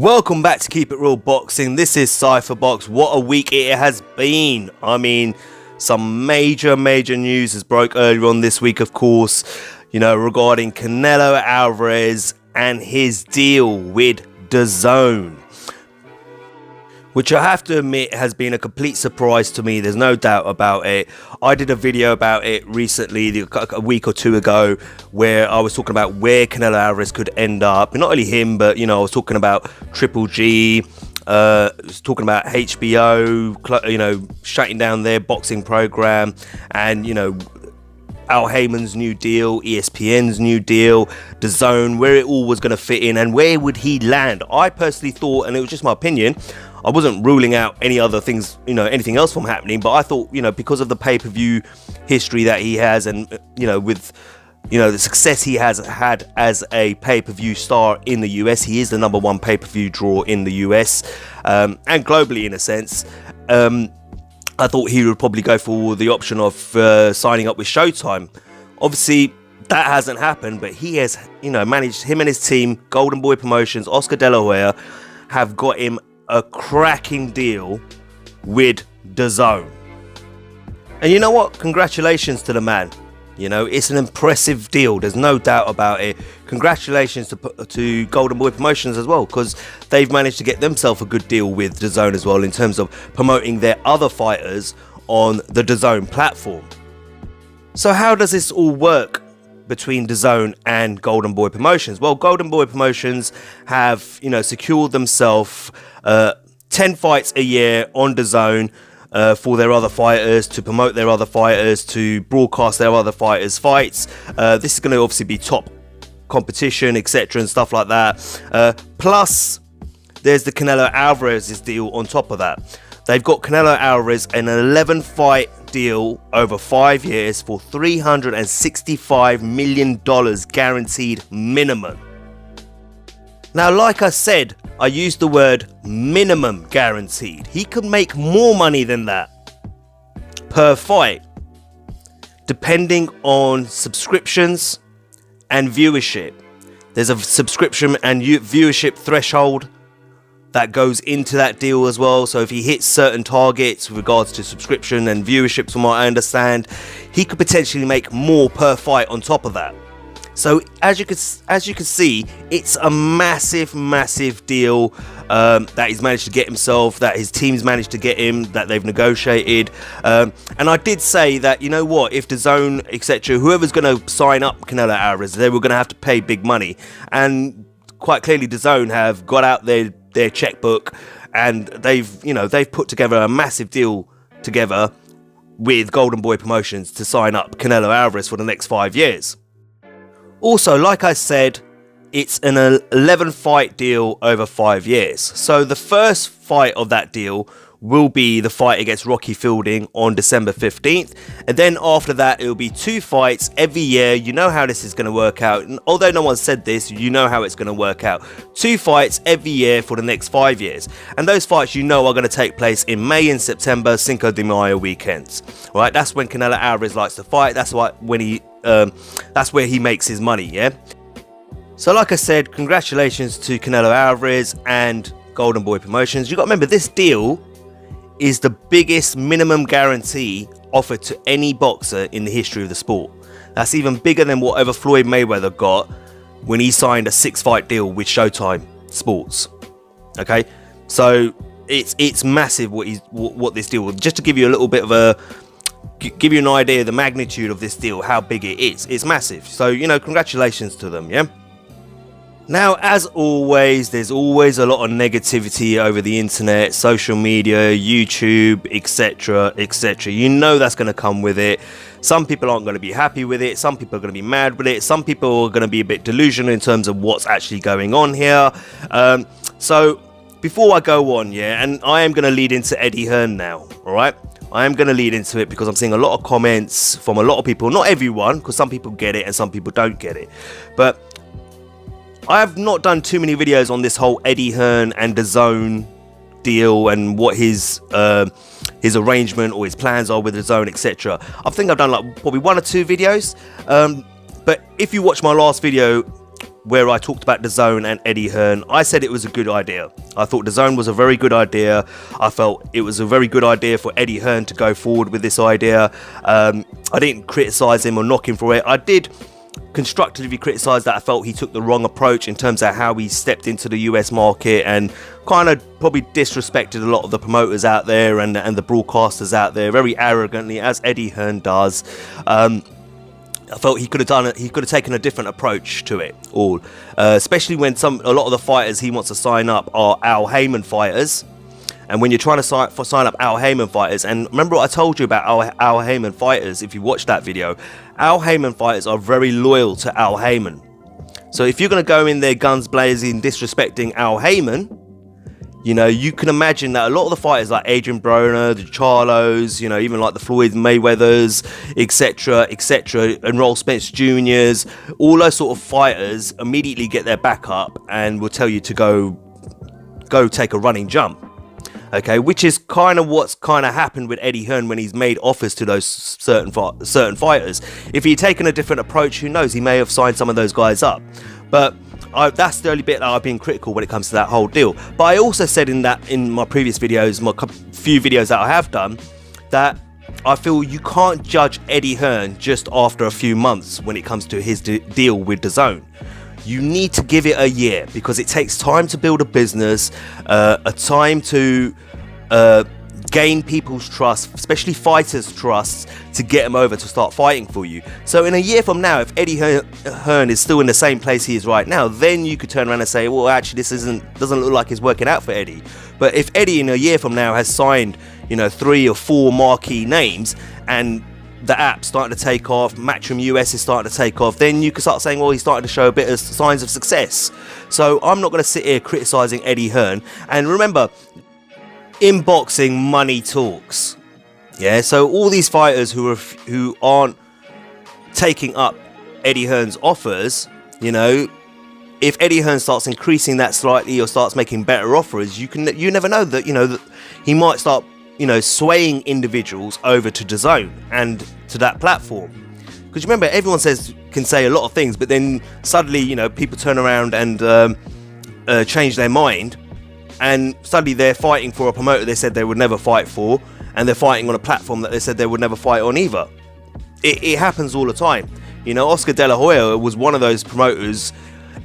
Welcome back to Keep It Real Boxing. This is Cypherbox. What a week it has been. I mean, some major news has broke earlier on this week, of course, regarding Canelo Alvarez and his deal with Dazn, which I have to admit has been a complete surprise to me. There's no doubt about it. I did a video about it recently, a week or two ago, where I was talking about where Canelo Alvarez could end up. Not only him, but, I was talking about Triple G, I was talking about HBO, shutting down their boxing program, and, Al Heyman's new deal, ESPN's new deal, Dazn, where it all was going to fit in and where would he land. I personally thought, and it was just my opinion, I wasn't ruling out any other things, anything else from happening, but I thought, because of the pay-per-view history that he has and, with, the success he has had as a pay-per-view star in the US, he is the #1 pay-per-view draw in the US, and globally in a sense. I thought he would probably go for the option of signing up with Showtime. Obviously, that hasn't happened, but he has, managed, him and his team, Golden Boy Promotions, Oscar De La Hoya, have got him a cracking deal with Dazn. And you know what? Congratulations to the man. It's an impressive deal. There's no doubt about it. Congratulations to Golden Boy Promotions as well, because they've managed to get themselves a good deal with Dazn as well in terms of promoting their other fighters on the Dazn platform. So how does this all work between Dazn and Golden Boy Promotions? Well, Golden Boy Promotions have, secured themselves 10 fights a year on Dazn for their other fighters, to promote their other fighters, to broadcast their other fighters' fights. This is going to obviously be top competition, etc. and stuff like that. Plus, there's the Canelo Alvarez's deal on top of that. They've got Canelo Alvarez an 11-fight deal over 5 years for $365 million guaranteed minimum. Now, like I said, I used the word minimum guaranteed. He could make more money than that per fight, depending on subscriptions and viewership. There's a subscription and viewership threshold that goes into that deal as well. So if he hits certain targets with regards to subscription and viewership, from what I understand, he could potentially make more per fight on top of that. So as you can see, it's a massive deal that he's managed to get himself, that his team's managed to get him, that they've negotiated. And I did say that, if Dazn, etc., whoever's going to sign up Canelo Alvarez, they were going to have to pay big money. And quite clearly, Dazn have got out their checkbook, and they've put together a massive deal together with Golden Boy Promotions to sign up Canelo Alvarez for the next 5 years. Also, like I said, it's an 11-fight deal over 5 years. So the first fight of that deal will be the fight against Rocky Fielding on December 15th. And then after that, it will be 2 fights every year. You know how this is going to work out. And although no one said this, you know how it's going to work out. 2 fights every year for the next 5 years. And those fights, are going to take place in May and September, Cinco de Mayo weekends. All right, that's when Canelo Alvarez likes to fight. That's that's where he makes his money, yeah? So like I said, congratulations to Canelo Alvarez and Golden Boy Promotions. You got to remember, this deal is the biggest minimum guarantee offered to any boxer in the history of the sport. That's even bigger than whatever Floyd Mayweather got when he signed a 6-fight deal with Showtime Sports. Okay, so it's massive what this deal was. Just to give you a little bit of give you an idea of the magnitude of this deal, how big it is. It's massive. So, congratulations to them, yeah? Now, as always, there's always a lot of negativity over the internet, social media, YouTube, etc, etc. That's going to come with it. Some people aren't going to be happy with it. Some people are going to be mad with it. Some people are going to be a bit delusional in terms of what's actually going on here. So, before I go on, yeah, and I am going to lead into Eddie Hearn now, all right? I am going to lead into it because I'm seeing a lot of comments from a lot of people. Not everyone, because some people get it and some people don't get it. But I have not done too many videos on this whole Eddie Hearn and Dazn deal and what his arrangement or his plans are with Dazn, etc. I think I've done like probably 1 or 2 videos. But if you watch my last video, where I talked about Dazn and Eddie Hearn, I said it was a good idea. I thought Dazn was a very good idea. I felt it was a very good idea for Eddie Hearn to go forward with this idea. I didn't criticise him or knock him for it. I did constructively criticise that I felt he took the wrong approach in terms of how he stepped into the US market and kind of probably disrespected a lot of the promoters out there and the broadcasters out there very arrogantly, as Eddie Hearn does. I felt he could have done it. He could have taken a different approach to it all, especially when a lot of the fighters he wants to sign up are Al Heyman fighters. And when you're trying to sign up Al Heyman fighters, and remember what I told you about Al Heyman fighters, if you watched that video, Al Heyman fighters are very loyal to Al Heyman. So if you're going to go in there guns blazing, disrespecting Al Heyman, you know, you can imagine that a lot of the fighters like Adrian Broner, the Charlos, you know, even like the Floyd Mayweathers, etc., Errol Spence Juniors, all those sort of fighters immediately get their back up and will tell you to go take a running jump. Okay, which is kind of what's kind of happened with Eddie Hearn when he's made offers to those certain fighters. If he'd taken a different approach, who knows, he may have signed some of those guys up. But that's the only bit that I've been critical when it comes to that whole deal. But I also said in my previous videos, my few videos that I have done, that I feel you can't judge Eddie Hearn just after a few months when it comes to his deal with Dazn. You need to give it a year, because it takes time to build a business, a time to gain people's trust, especially fighters' trust, to get them over to start fighting for you. So in a year from now, if Eddie Hearn is still in the same place he is right now, then you could turn around and say, well, actually, this doesn't look like it's working out for Eddie. But if Eddie in a year from now has signed, you know, 3 or 4 marquee names, and the app's starting to take off, Matchroom US is starting to take off, then you can start saying, well, he's starting to show a bit of signs of success. So I'm not going to sit here criticising Eddie Hearn. And remember, in boxing, money talks. Yeah, so all these fighters who aren't taking up Eddie Hearn's offers, you know, if Eddie Hearn starts increasing that slightly or starts making better offers, you never know that, you know, that he might start, you know, swaying individuals over to Dazn and to that platform. Because remember, everyone can say a lot of things, but then suddenly, you know, people turn around and change their mind, and suddenly they're fighting for a promoter they said they would never fight for, and they're fighting on a platform that they said they would never fight on either. It happens all the time. You know, Oscar De La Hoya was one of those promoters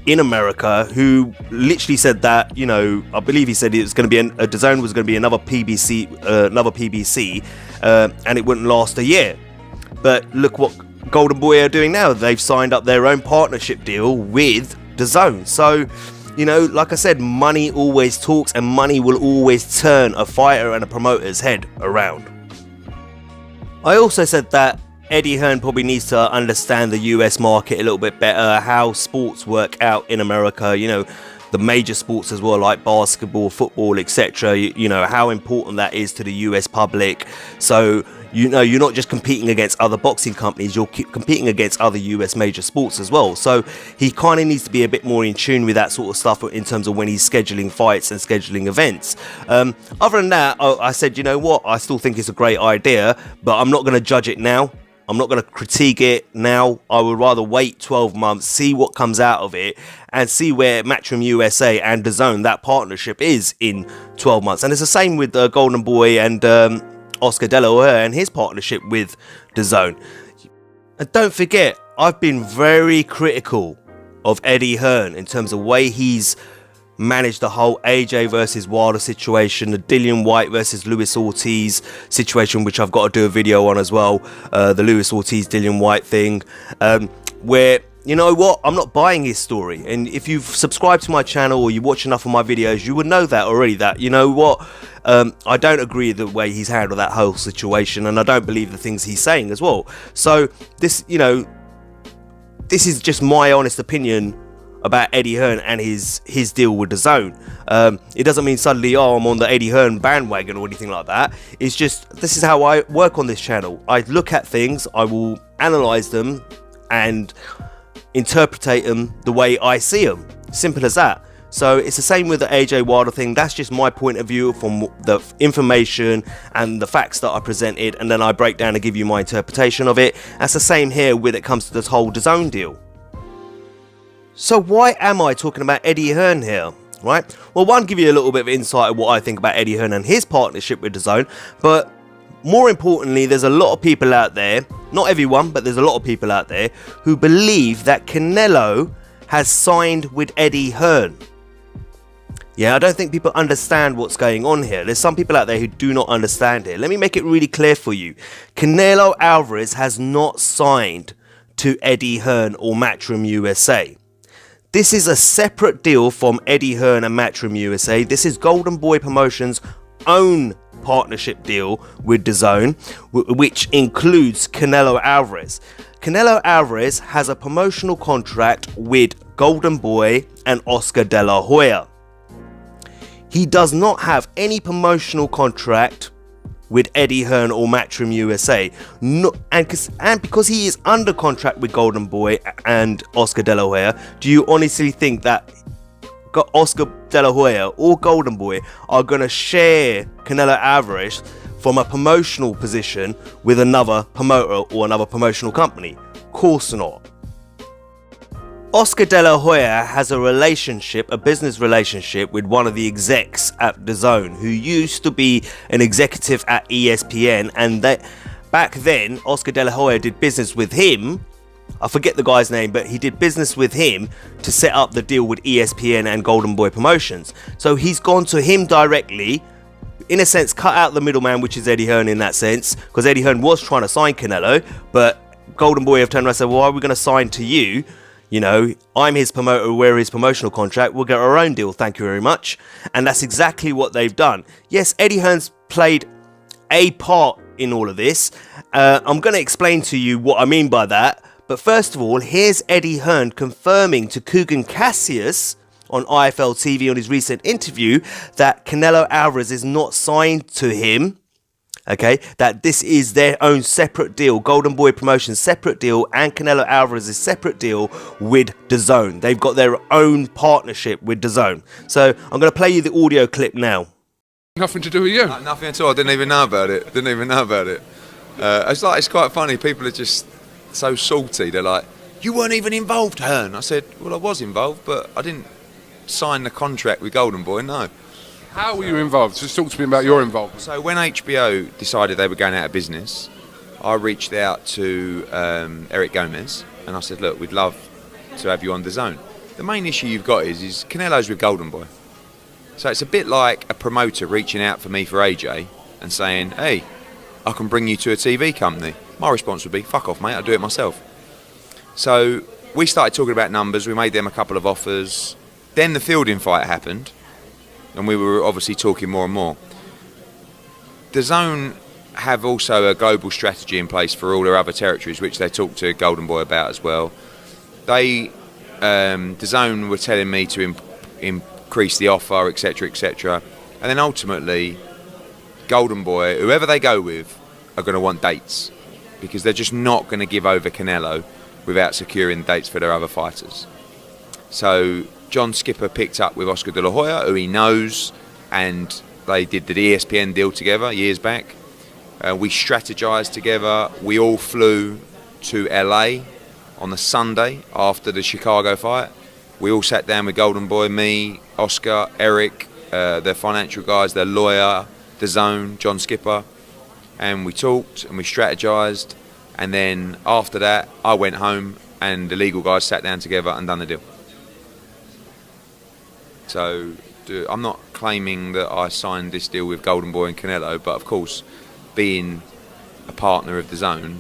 in America who literally said that, you know, I believe he said it was going to be Dazn was going to be another PBC, and it wouldn't last a year. But look what Golden Boy are doing now. They've signed up their own partnership deal with Dazn. So, you know, like I said, money always talks, and money will always turn a fighter and a promoter's head around. I also said that Eddie Hearn probably needs to understand the US market a little bit better, how sports work out in America, you know, the major sports as well, like basketball, football, etc. You know, how important that is to the US public. So, you know, you're not just competing against other boxing companies, you're competing against other US major sports as well. So he kind of needs to be a bit more in tune with that sort of stuff in terms of when he's scheduling fights and scheduling events. Other than that, I said, you know what, I still think it's a great idea, but I'm not going to judge it now. I'm not going to critique it now. I would rather wait 12 months, see what comes out of it, and see where Matchroom USA and Dazn, that partnership, is in 12 months. And it's the same with Golden Boy and Oscar De La Hoya and his partnership with Dazn. And don't forget, I've been very critical of Eddie Hearn in terms of the way he's managed the whole AJ versus Wilder situation, the Dillian Whyte versus Luis Ortiz situation, which I've got to do a video on as well, the Luis Ortiz Dillian Whyte thing, where, you know what, I'm not buying his story. And if you've subscribed to my channel or you watch enough of my videos, you would know that already, that, you know what, I don't agree with the way he's handled that whole situation, and I don't believe the things he's saying as well. So this, you know, this is just my honest opinion about Eddie Hearn and his deal with Dazn. It doesn't mean suddenly, oh, I'm on the Eddie Hearn bandwagon or anything like that. It's just, this is how I work on this channel. I look at things, I will analyze them and interpret them the way I see them. Simple as that. So it's the same with the AJ Wilder thing. That's just my point of view from the information and the facts that I presented, and then I break down and give you my interpretation of it. That's the same here when it comes to this whole Dazn deal. So why am I talking about Eddie Hearn here? Right? Well, one, give you a little bit of insight of what I think about Eddie Hearn and his partnership with Dazn, but more importantly, there's a lot of people out there, not everyone, but there's a lot of people out there who believe that Canelo has signed with Eddie Hearn. Yeah, I don't think people understand what's going on here. There's some people out there who do not understand it. Let me make it really clear for you. Canelo Alvarez has not signed to Eddie Hearn or Matchroom USA. This is a separate deal from Eddie Hearn and Matchroom USA. This is Golden Boy Promotions' own partnership deal with Dazn, which includes Canelo Alvarez. Canelo Alvarez has a promotional contract with Golden Boy and Oscar De La Hoya. He does not have any promotional contract with Eddie Hearn or Matchroom USA. And because he is under contract with Golden Boy and Oscar De La Hoya, do you honestly think that Oscar De La Hoya or Golden Boy are going to share Canelo Alvarez from a promotional position with another promoter or another promotional company? Of course not. Oscar De La Hoya has a business relationship with one of the execs at Dazn, who used to be an executive at ESPN, and back then Oscar De La Hoya did business with him. I forget the guy's name, but he did business with him to set up the deal with ESPN and Golden Boy Promotions. So he's gone to him directly, in a sense cut out the middleman, which is Eddie Hearn in that sense, because Eddie Hearn was trying to sign Canelo, but Golden Boy have turned around and said, well, why are we going to sign to you? You know, I'm his promoter, we're his promotional contract, we'll get our own deal, thank you very much. And that's exactly what they've done. Yes, Eddie Hearn's played a part in all of this. I'm going to explain to you what I mean by that. But first of all, here's Eddie Hearn confirming to Kugan Cassius on IFL TV on his recent interview that Canelo Alvarez is not signed to him. Okay, that this is their own separate deal, Golden Boy Promotions separate deal, and Canelo Alvarez's separate deal with Dazn. They've got their own partnership with Dazn. So I'm going to play you the audio clip now. Nothing to do with you. Nothing at all. I didn't even know about it. It's quite funny. People are just so salty. They're like, "You weren't even involved, Hearn." I said, "Well, I was involved, but I didn't sign the contract with Golden Boy. No." How were you involved? Just talk to me about your involvement. So when HBO decided they were going out of business, I reached out to Eric Gomez and I said, look, we'd love to have you on Dazn. The main issue you've got is Canelo's with Golden Boy. So it's a bit like a promoter reaching out for me for AJ and saying, hey, I can bring you to a TV company. My response would be, fuck off, mate, I'll do it myself. So we started talking about numbers, we made them a couple of offers. Then the Fielding fight happened. And we were obviously talking more and more. Dazn have also a global strategy in place for all their other territories, which they talked to Golden Boy about as well. Dazn were telling me to increase the offer, etc., etc. And then ultimately, Golden Boy, whoever they go with, are going to want dates because they're just not going to give over Canelo without securing dates for their other fighters. So John Skipper picked up with Oscar De La Hoya, who he knows, and they did the ESPN deal together years back. We strategized together. We all flew to LA on the Sunday after the Chicago fight. We all sat down with Golden Boy, me, Oscar, Eric, their financial guys, their lawyer, Dazn, John Skipper, and we talked and we strategized. And then after that, I went home and the legal guys sat down together and done the deal. So I'm not claiming that I signed this deal with Golden Boy and Canelo, but of course, being a partner of Dazn,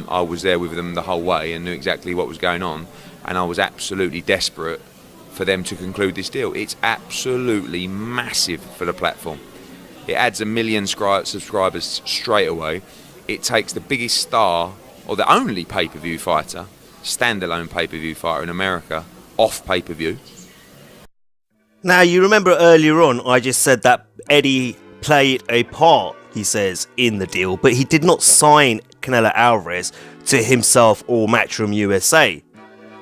I was there with them the whole way and knew exactly what was going on, and I was absolutely desperate for them to conclude this deal. It's absolutely massive for the platform. It adds 1 million subscribers straight away. It takes the biggest star, or the only pay-per-view fighter, standalone pay-per-view fighter in America, off pay-per-view. Now, you remember earlier on, I just said that Eddie played a part, he says, in the deal, but he did not sign Canelo Alvarez to himself or Matchroom USA.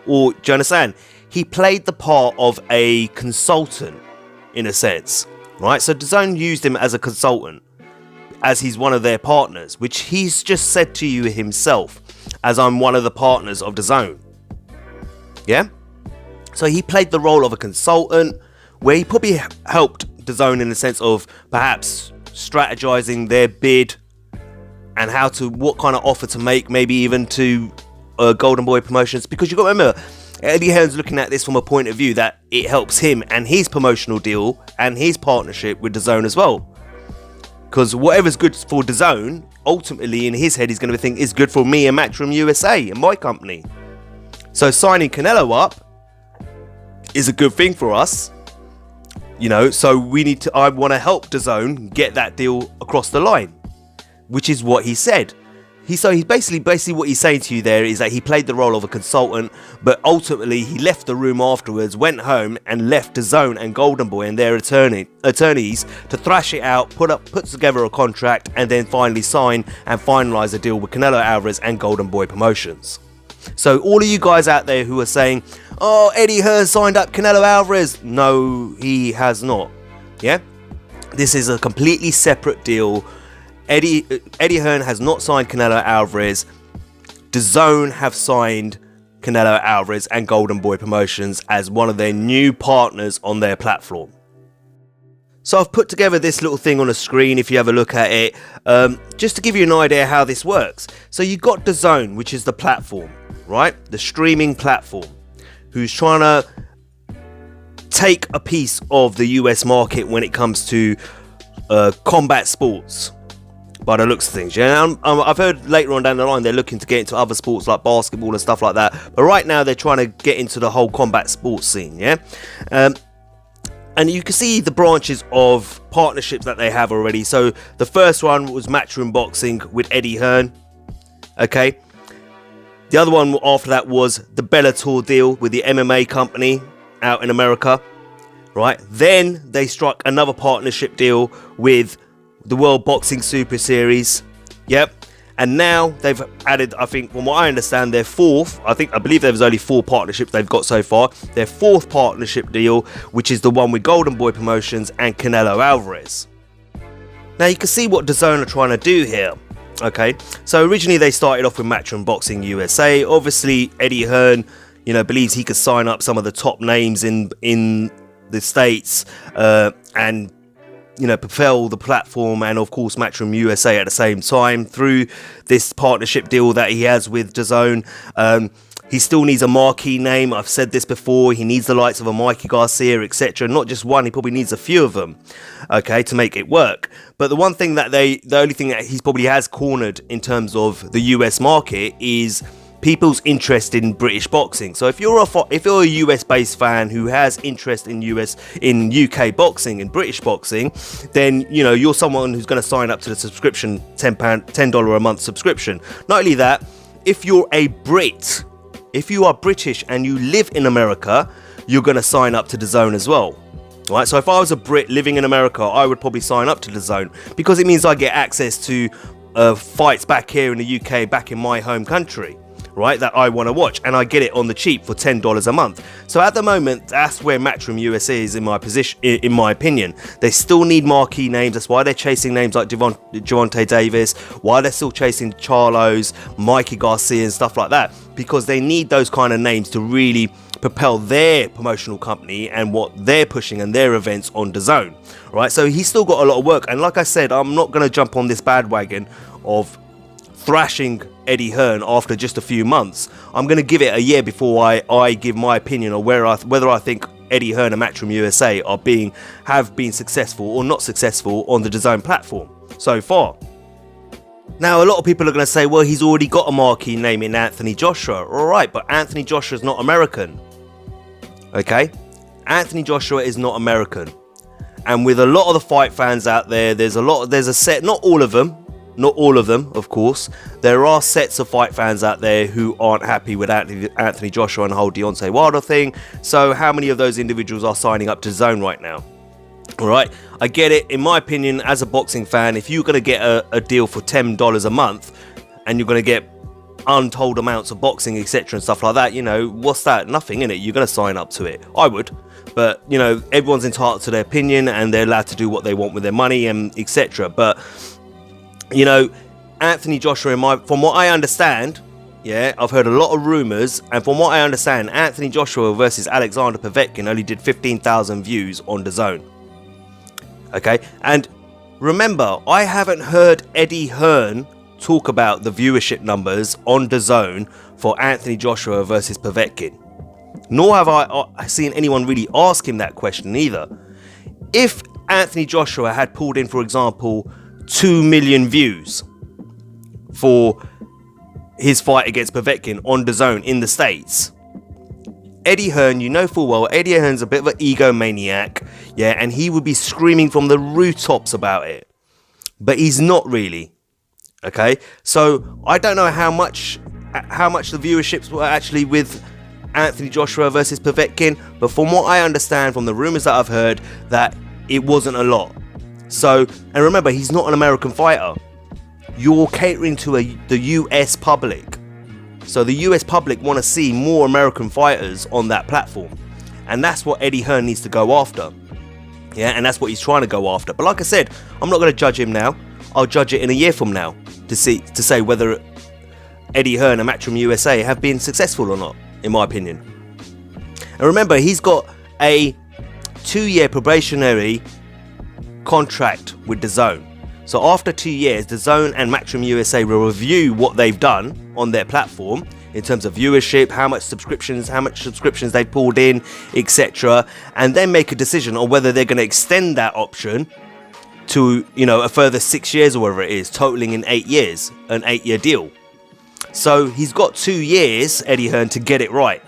Or, do you understand? He played the part of a consultant, in a sense, right? So Dazn used him as a consultant, as he's one of their partners, which he's just said to you himself, as I'm one of the partners of Dazn. Yeah? So he played the role of a consultant, where he probably helped Dazn in the sense of perhaps strategizing their bid and what kind of offer to make, maybe even to Golden Boy Promotions, because you've got to remember, Eddie Hearn's looking at this from a point of view that it helps him and his promotional deal and his partnership with Dazn as well. Because whatever's good for Dazn, ultimately in his head, he's going to think is good for me and Matchroom USA and my company. So signing Canelo up is a good thing for us. So I want to help Dazn get that deal across the line, which is what he said. He's basically what he's saying to you there is that he played the role of a consultant, but ultimately he left the room afterwards, went home and left Dazn and Golden Boy and their attorneys to thrash it out, put together a contract, and then finally sign and finalize a deal with Canelo Alvarez and Golden Boy Promotions. So all of you guys out there who are saying, oh, Eddie Hearn signed up Canelo Alvarez. No, he has not. Yeah? This is a completely separate deal. Eddie Hearn has not signed Canelo Alvarez. Dazn have signed Canelo Alvarez and Golden Boy Promotions as one of their new partners on their platform. So I've put together this little thing on the screen if you have a look at it, just to give you an idea how this works. So you've got Dazn, which is the platform, right? The streaming platform, who's trying to take a piece of the US market when it comes to combat sports. By the looks of things, yeah. I've heard later on down the line they're looking to get into other sports like basketball and stuff like that. But right now they're trying to get into the whole combat sports scene, yeah. And you can see the branches of partnerships that they have already. So the first one was Matchroom Boxing with Eddie Hearn. Okay. The other one after that was the Bellator deal with the MMA company out in America. Right. Then they struck another partnership deal with the World Boxing Super Series. Yep. And now they've added, I think, from what I understand, their fourth, I believe there was only 4 partnerships they've got so far. Their 4th partnership deal, which is the one with Golden Boy Promotions and Canelo Alvarez. Now you can see what Dazn are trying to do here. Okay. So originally they started off with Matchroom Boxing USA. Obviously Eddie Hearn, believes he could sign up some of the top names in the States, and propel the platform and of course Matchroom USA at the same time through this partnership deal that he has with Dazn. He still needs a marquee name. I've said this before. He needs the likes of a Mikey Garcia, etc. Not just one. He probably needs a few of them, okay, to make it work. But the only thing that he probably has cornered in terms of the US market is people's interest in British boxing. So if you're a US based fan who has interest in UK boxing and British boxing, then you're someone who's going to sign up to the subscription, $10 a month subscription. Not only that, if you are British and you live in America, you're going to sign up to Dazn as well. Right? So if I was a Brit living in America, I would probably sign up to Dazn because it means I get access to fights back here in the UK, back in my home country. Right, that I want to watch, and I get it on the cheap for $10 a month. So at the moment, that's where Matchroom USA is in my opinion. They still need marquee names. That's why they're chasing names like Gervonta Davis, why they're still chasing Charlos, Mikey Garcia and stuff like that, because they need those kind of names to really propel their promotional company and what they're pushing and their events on Dazn. Right, so he's still got a lot of work, and like I said, I'm not going to jump on this bandwagon of thrashing Eddie Hearn after just a few months. I'm going to give it a year before I give my opinion on whether I think Eddie Hearn and Matchroom USA have been successful or not successful on the Dazn platform so far. Now, a lot of people are going to say, well, he's already got a marquee name in Anthony Joshua. All right, but Anthony Joshua is not American. Okay? Anthony Joshua is not American. And with a lot of the fight fans out there, there's a set, not all of them, of course. There are sets of fight fans out there who aren't happy with Anthony Joshua and the whole Deontay Wilder thing. So how many of those individuals are signing up to Dazn right now? Alright, I get it. In my opinion, as a boxing fan, if you're going to get a deal for $10 a month and you're going to get untold amounts of boxing, etc. and stuff like that, what's that? Nothing, innit? You're going to sign up to it. I would. But, everyone's entitled to their opinion and they're allowed to do what they want with their money and etc. But Anthony Joshua, from what I understand, Yeah, I've heard a lot of rumours, and from what I understand, Anthony Joshua versus Alexander Povetkin only did 15,000 views on Dazn. Okay, and remember, I haven't heard Eddie Hearn talk about the viewership numbers on Dazn for Anthony Joshua versus Povetkin. Nor have I seen anyone really ask him that question either. If Anthony Joshua had pulled in, for example, 2 million views for his fight against Povetkin on Dazn in the States, Eddie Hearn, you know full well, Eddie Hearn's a bit of an egomaniac, yeah, and he would be screaming from the rooftops about it. But he's not really, okay? So I don't know how much the viewerships were actually with Anthony Joshua versus Povetkin, but from what I understand from the rumours that I've heard, that it wasn't a lot. So, and remember, he's not an American fighter. You're catering to the US public. So the US public want to see more American fighters on that platform. And that's what Eddie Hearn needs to go after. Yeah, and that's what he's trying to go after. But like I said, I'm not going to judge him now. I'll judge it in a year from now to say whether Eddie Hearn and Matchroom USA have been successful or not, in my opinion. And remember, he's got a 2-year probationary contract with Dazn. So after 2 years, Dazn and Matchroom USA will review what they've done on their platform in terms of viewership, how much subscriptions they pulled in, etc., and then make a decision on whether they're going to extend that option to, you know, a further 6 years or whatever it is, totaling in 8 years, an 8-year deal. So he's got 2 years, Eddie Hearn, to get it right.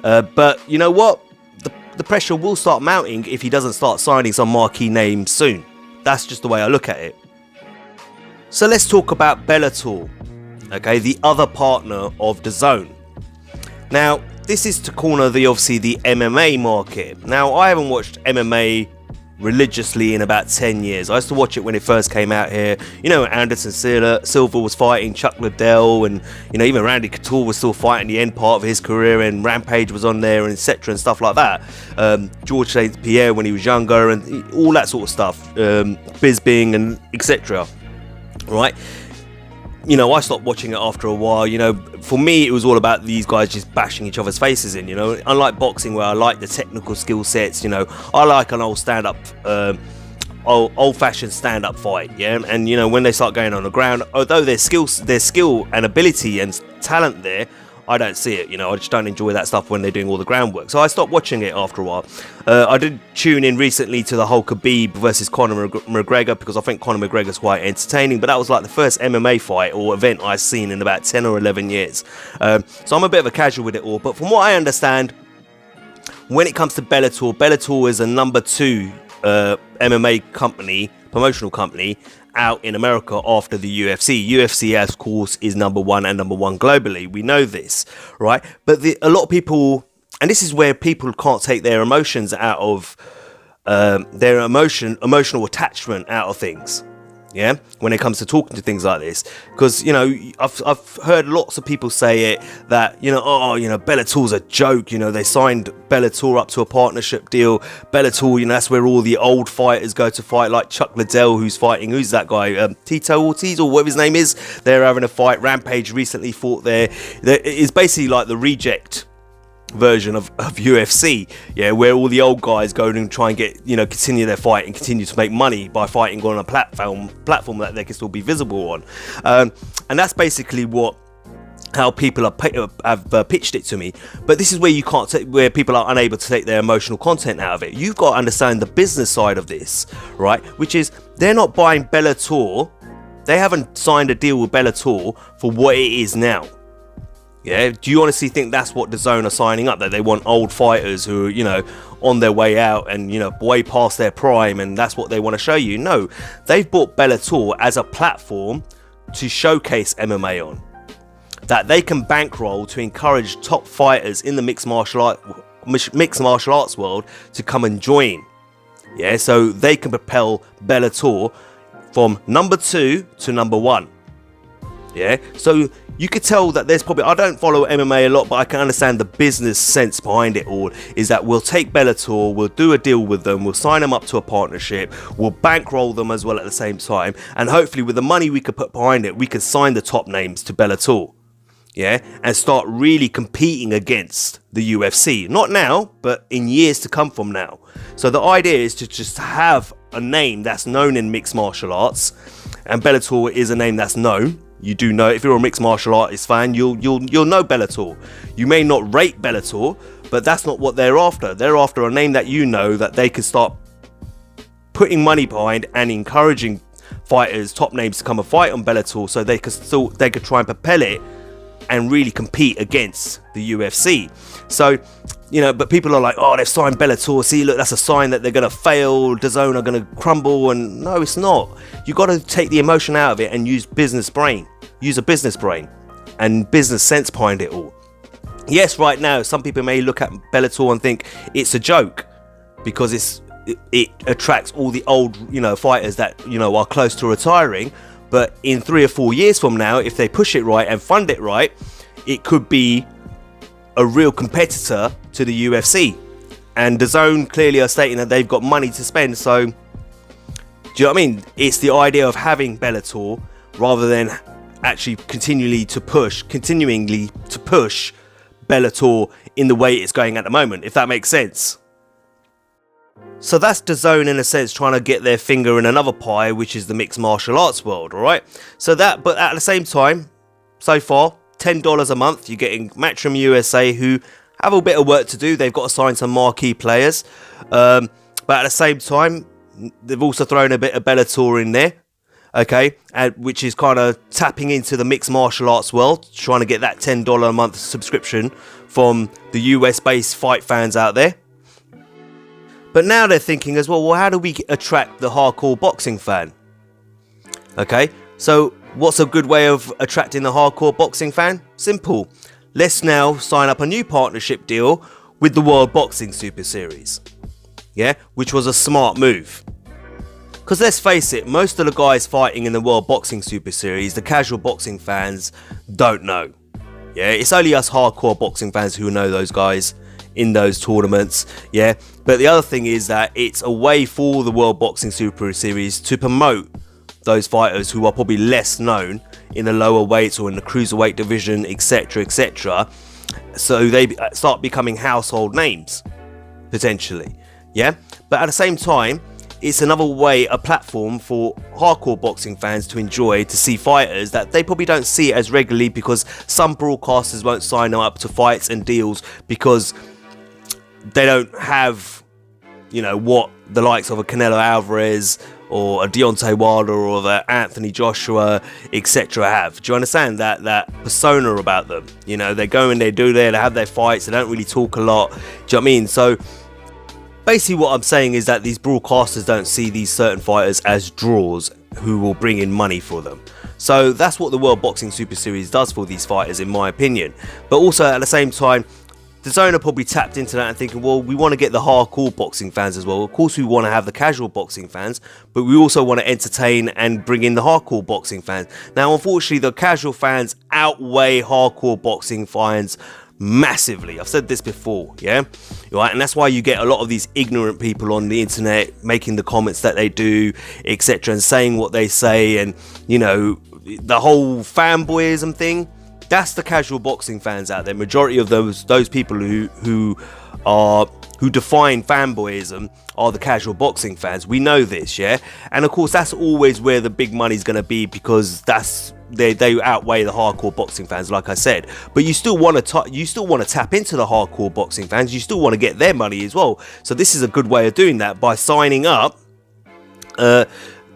But you know what? The pressure will start mounting if he doesn't start signing some marquee names soon. That's just the way I look at it. So let's talk about Bellator, okay, the other partner of Dazn. Now, this is to corner the MMA market. Now, I haven't watched MMA religiously in about 10 years. I used to watch it when it first came out here. You know, Anderson Silva was fighting Chuck Liddell, and you know, even Randy Couture was still fighting the end part of his career, and Rampage was on there, and etc. and stuff like that. George St. Pierre when he was younger, and all that sort of stuff. Bisbing and etc. Right? You know, I stopped watching it after a while. You know, for me, it was all about these guys just bashing each other's faces in, you know. Unlike boxing, where I like the technical skill sets, you know, I like an old stand-up, old-fashioned stand-up fight, yeah. And, you know, when they start going on the ground, although there's skill and ability and talent there, I don't see it, you know. I just don't enjoy that stuff when they're doing all the groundwork. So I stopped watching it after a while. I did tune in recently to the whole Khabib versus Conor McGregor, because I think Conor McGregor's quite entertaining, but that was like the first MMA fight or event I've seen in about 10 or 11 years. So I'm a bit of a casual with it all. But from what I understand, when it comes to Bellator is a number 2 MMA company, promotional company, out in America after the UFC. UFC, of course, is number 1 and number 1 globally. We know this, right? But a lot of people, and this is where people can't take their emotions out of their emotional attachment out of things. Yeah, when it comes to talking to things like this, because you know, I've heard lots of people say it, that, you know, oh, you know, Bellator's a joke, you know, they signed Bellator up to a partnership deal. Bellator, you know, that's where all the old fighters go to fight, like Chuck Liddell, who's that guy, Tito Ortiz or whatever his name is. They're having a fight. Rampage recently fought there. It's basically like the reject version of UFC, yeah, where all the old guys go and try and get, you know, continue their fight and continue to make money by fighting on a platform that they can still be visible on, and that's basically how people have pitched it to me. But this is where where people are unable to take their emotional content out of it. You've got to understand the business side of this, right? Which is, they're not buying Bellator. They haven't signed a deal with Bellator for what it is now. Yeah, do you honestly think that's what Dazn are signing up? That they want old fighters who are, you know, on their way out and, you know, way past their prime, and that's what they want to show you? No, they've bought Bellator as a platform to showcase MMA on, that they can bankroll to encourage top fighters in the mixed martial arts world to come and join. Yeah, so they can propel Bellator from number 2 to number 1. Yeah, so you could tell that there's probably, I don't follow MMA a lot, but I can understand the business sense behind it all, is that we'll take Bellator, we'll do a deal with them, we'll sign them up to a partnership, we'll bankroll them as well at the same time, and hopefully with the money we could put behind it, we could sign the top names to Bellator. yeah, and start really competing against the UFC. Not now, but in years to come from now. So the idea is to just have a name that's known in mixed martial arts, and Bellator is a name that's known. You do know, if you're a mixed martial artist fan, you'll know Bellator. You may not rate Bellator, but that's not what they're after. They're after a name that you know, that they can start putting money behind and encouraging fighters, top names, to come and fight on Bellator, so they could try and propel it and really compete against the UFC. So, you know, but people are like, oh, they've signed Bellator. See, look, that's a sign that they're going to fail. Dazn are going to crumble. And no, it's not. You got to take the emotion out of it and use business brain. Use a business brain and business sense behind it all. Yes, right now, some people may look at Bellator and think it's a joke because it attracts all the old, you know, fighters that, you know, are close to retiring. But in 3 or 4 years from now, if they push it right and fund it right, it could be a real competitor to the UFC. And DAZN clearly are stating that they've got money to spend. So, do you know what I mean? It's the idea of having Bellator rather than actually continuingly to push Bellator in the way it's going at the moment, if that makes sense. So that's DAZN in a sense trying to get their finger in another pie, which is the mixed martial arts world, alright? So that, but at the same time, so far, $10 a month, you're getting Matchroom USA, who have a bit of work to do. They've got to sign some marquee players. But at the same time, they've also thrown a bit of Bellator in there, okay? Which is kind of tapping into the mixed martial arts world, trying to get that $10 a month subscription from the US-based fight fans out there. But now they're thinking as well, how do we attract the hardcore boxing fan? Okay, so what's a good way of attracting the hardcore boxing fan? Simple. Let's now sign up a new partnership deal with the World Boxing Super Series. Yeah, which was a smart move. Because let's face it, most of the guys fighting in the World Boxing Super Series, the casual boxing fans don't know. Yeah, it's only us hardcore boxing fans who know those guys in those tournaments, yeah. But the other thing is that it's a way for the World Boxing Super Series to promote those fighters who are probably less known in the lower weights or in the cruiserweight division, etc, etc, so they start becoming household names potentially, yeah. But at the same time, it's another way, a platform for hardcore boxing fans to enjoy, to see fighters that they probably don't see as regularly, because some broadcasters won't sign them up to fights and deals because they don't have, you know, what the likes of a Canelo Alvarez or a Deontay Wilder or the Anthony Joshua, etc. have. Do you understand that persona about them? You know, they go in, they do there, they have their fights, they don't really talk a lot. Do you know what I mean? So basically what I'm saying is that these broadcasters don't see these certain fighters as draws who will bring in money for them. So that's what the World Boxing Super Series does for these fighters, in my opinion. But also at the same time, DAZN are probably tapped into that and thinking, well, we want to get the hardcore boxing fans as well. Of course, we want to have the casual boxing fans, but we also want to entertain and bring in the hardcore boxing fans. Now, unfortunately, the casual fans outweigh hardcore boxing fans massively. I've said this before, yeah, right? And that's why you get a lot of these ignorant people on the internet making the comments that they do, etc., and saying what they say, and you know, the whole fanboyism thing. That's the casual boxing fans out there. Majority of those people who define fanboyism are the casual boxing fans. We know this, yeah. And of course, that's always where the big money's going to be, because they outweigh the hardcore boxing fans, like I said. But you still want to tap into the hardcore boxing fans. You still want to get their money as well. So this is a good way of doing that, by signing up the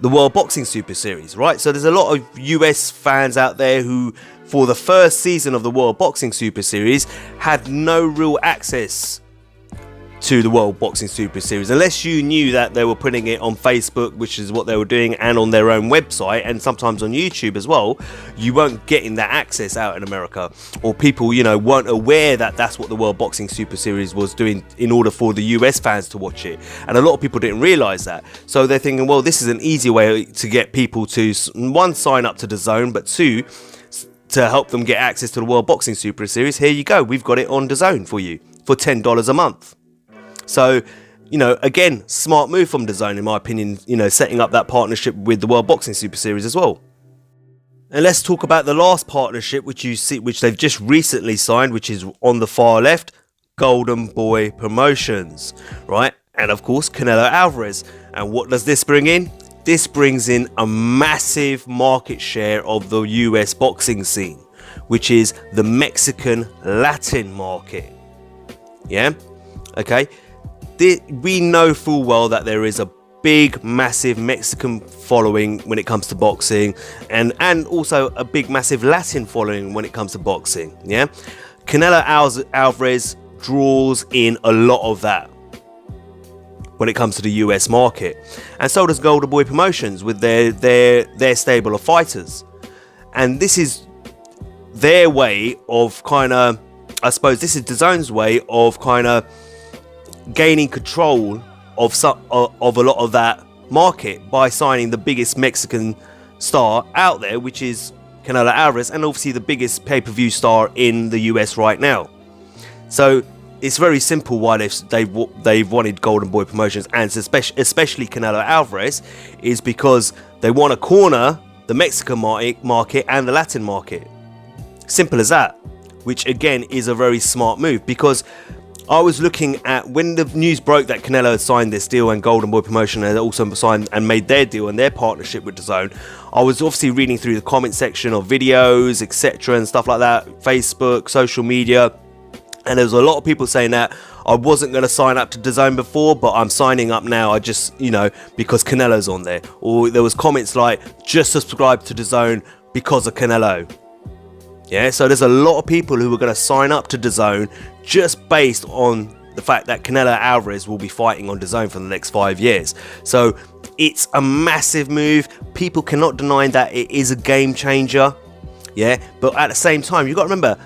World Boxing Super Series, right? So there's a lot of US fans out there who, for the first season of the World Boxing Super Series, had no real access to the World Boxing Super Series, unless you knew that they were putting it on Facebook, which is what they were doing, and on their own website, and sometimes on YouTube as well. You weren't getting that access out in America, or people, you know, weren't aware that that's what the World Boxing Super Series was doing in order for the US fans to watch it. And a lot of people didn't realize that, so they're thinking, well, this is an easy way to get people to, one, sign up to DAZN, but two, to help them get access to the World Boxing Super Series. Here you go, we've got it on DAZN for you for $10 a month. So, you know, again, smart move from DAZN, in my opinion, you know, setting up that partnership with the World Boxing Super Series as well. And let's talk about the last partnership, which they've just recently signed, which is on the far left, Golden Boy Promotions, right? And of course, Canelo Alvarez. And what does this bring in? This brings in a massive market share of the US boxing scene, which is the Mexican Latin market. Yeah, okay. We know full well that there is a big, massive Mexican following when it comes to boxing, and also a big, massive Latin following when it comes to boxing. Yeah, Canelo Alvarez draws in a lot of that when it comes to the US market, and so does Golden Boy Promotions with their stable of fighters. And this is their way of kind of, I suppose this is DAZN's way of kind of gaining control of a lot of that market by signing the biggest Mexican star out there, which is Canelo Alvarez, and obviously the biggest pay-per-view star in the US right now. So it's very simple why they've wanted Golden Boy Promotions, and especially Canelo Alvarez, is because they want to corner the Mexican market and the Latin market. Simple as that, which again is a very smart move, because I was looking at when the news broke that Canelo had signed this deal and Golden Boy Promotion had also signed and made their deal and their partnership with DAZN. I was obviously reading through the comment section of videos, etc. and stuff like that, Facebook, social media, and there was a lot of people saying that I wasn't going to sign up to DAZN before, but I'm signing up now. I just, because Canelo's on there. Or there was comments like, just subscribe to DAZN because of Canelo. Yeah, so there's a lot of people who are going to sign up to DAZN just based on the fact that Canelo Alvarez will be fighting on DAZN for the next 5 years. So it's a massive move. People cannot deny that it is a game changer. Yeah, but at the same time, you've got to remember,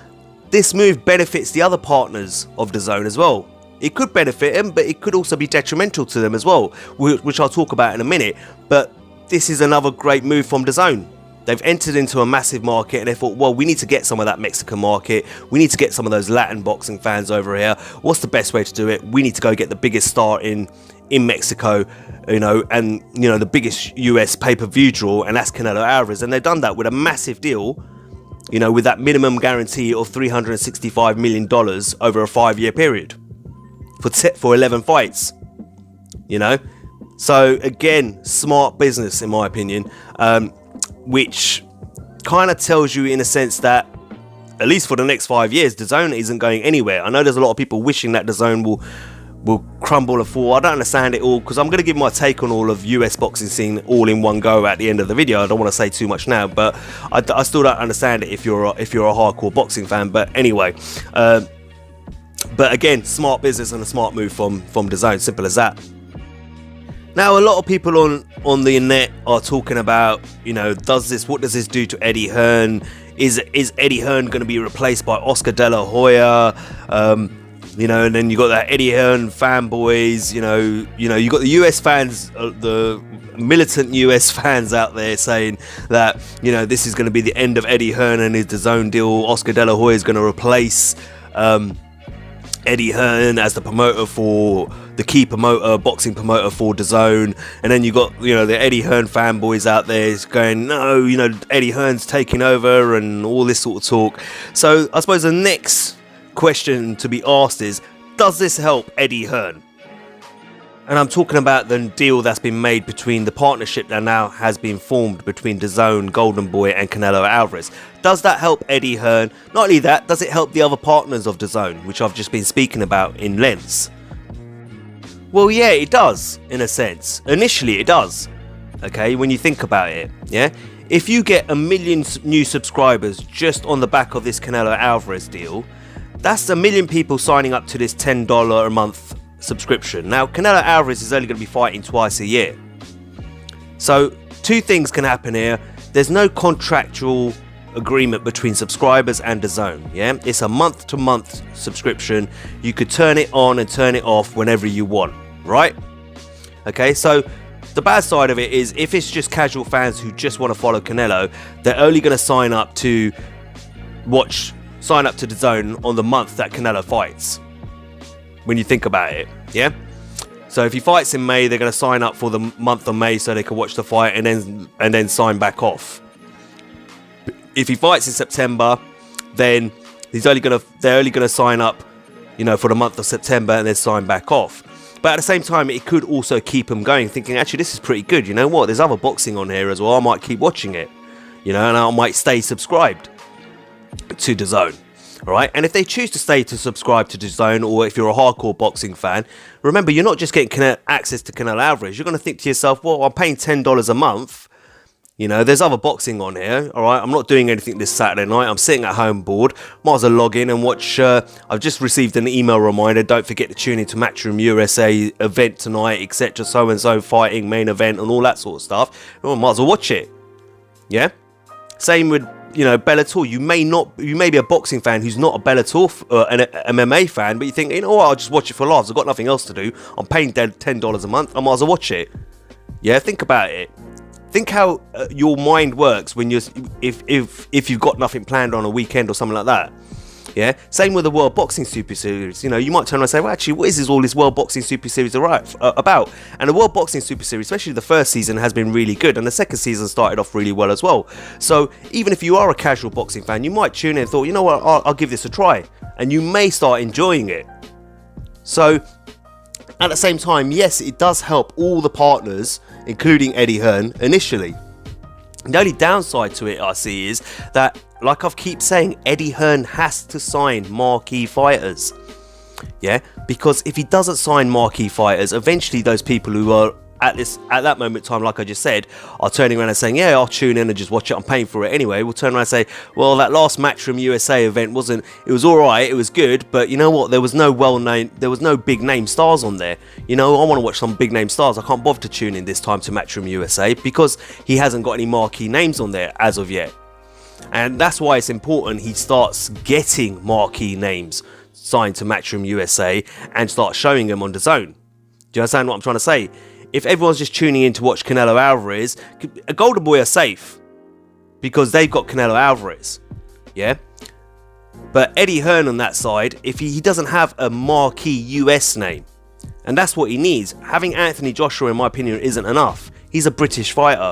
this move benefits the other partners of DAZN as well. It could benefit them, but it could also be detrimental to them as well, which I'll talk about in a minute. But this is another great move from DAZN. They've entered into a massive market and they thought, well, we need to get some of that Mexican market. We need to get some of those Latin boxing fans over here. What's the best way to do it? We need to go get the biggest star in Mexico, and the biggest US pay-per-view draw, and that's Canelo Alvarez. And they've done that with a massive deal, with that minimum guarantee of $365 million over a 5-year period for 11 fights. So again, smart business in my opinion. Which kind of tells you in a sense that at least for the next 5 years, DAZN isn't going anywhere. I know there's a lot of people wishing that DAZN will crumble and fall. I don't understand it all, because I'm going to give my take on all of US boxing scene all in one go at the end of the video. I don't want to say too much now, but I still don't understand it if you're a hardcore boxing fan. But anyway, but again, smart business and a smart move from DAZN. Simple as that. Now, a lot of people on the net are talking about, what does this do to Eddie Hearn? Is Eddie Hearn going to be replaced by Oscar De La Hoya? And then you got that Eddie Hearn fanboys. You got the US fans, the militant US fans out there saying that this is going to be the end of Eddie Hearn and his DAZN deal. Oscar De La Hoya is going to replace Eddie Hearn as the promoter for the key promoter, boxing promoter for DAZN. And then you got the Eddie Hearn fanboys out there going, no, Eddie Hearn's taking over and all this sort of talk. So I suppose the next question to be asked is, does this help Eddie Hearn? And I'm talking about the deal that's been made between the partnership that now has been formed between DAZN, Golden Boy and Canelo Alvarez. Does that help Eddie Hearn? Not only that, does it help the other partners of DAZN, which I've just been speaking about in lengths? Well, yeah, it does, in a sense. Initially, it does. Okay, when you think about it, yeah? If you get 1 million new subscribers just on the back of this Canelo Alvarez deal, that's 1 million people signing up to this $10 a month subscription. Now, Canelo Alvarez is only going to be fighting twice a year. So, two things can happen here. There's no contractual agreement between subscribers and DAZN, yeah? It's a month-to-month subscription. You could turn it on and turn it off whenever you want, right? Okay, so the bad side of it is if it's just casual fans who just want to follow Canelo, they're only going to sign up to DAZN on the month that Canelo fights. When you think about it, yeah? So if he fights in May, they're going to sign up for the month of May so they can watch the fight and then sign back off. if he fights in September, then they're only gonna sign up, for the month of September and then sign back off. But at the same time, it could also keep him going, thinking, actually, this is pretty good. You know what? There's other boxing on here as well. I might keep watching it, and I might stay subscribed to Dazn. All right. And if they choose to stay to subscribe to Dazn, or if you're a hardcore boxing fan, remember, you're not just getting access to Canelo Alvarez. You're going to think to yourself, well, I'm paying $10 a month. There's other boxing on here. All right. I'm not doing anything this Saturday night. I'm sitting at home bored. Might as well log in and watch. I've just received an email reminder. Don't forget to tune into Matchroom USA event tonight, etc. So and so fighting main event and all that sort of stuff. Well, might as well watch it. Yeah. Same with Bellator. You may be a boxing fan who's not a Bellator an MMA fan, but you think, I'll just watch it for laughs. I've got nothing else to do. I'm paying $10 a month. I might as well watch it. Yeah, think about it. Think how your mind works when if you've got nothing planned on a weekend or something like that. Yeah. Same with the World Boxing Super Series. You might turn around and say, well, actually, what is all this World Boxing Super Series about? And the World Boxing Super Series, especially the first season, has been really good, and the second season started off really well as well. So even if you are a casual boxing fan, you might tune in and thought, you know what, I'll give this a try, and you may start enjoying it. So at the same time, yes, it does help all the partners, including Eddie Hearn, initially. The only downside to it I see is that, like I keep saying, Eddie Hearn has to sign marquee fighters. Yeah, because if he doesn't sign marquee fighters, eventually those people who are at that moment in time, like I just said, are turning around and saying, yeah, I'll tune in and just watch it, I'm paying for it anyway. We'll turn around and say, well, that last Matchroom USA event it was alright, it was good, but you know what, there was no big name stars on there. I want to watch some big name stars. I can't bother to tune in this time to Matchroom USA because he hasn't got any marquee names on there as of yet. And that's why it's important he starts getting marquee names signed to Matchroom USA and start showing them on Dazn. Do you understand what I'm trying to say? If everyone's just tuning in to watch Canelo Alvarez, a Golden Boy are safe because they've got Canelo Alvarez. Yeah? But Eddie Hearn on that side, if he doesn't have a marquee US name, and that's what he needs. Having Anthony Joshua, in my opinion, isn't enough. He's a British fighter.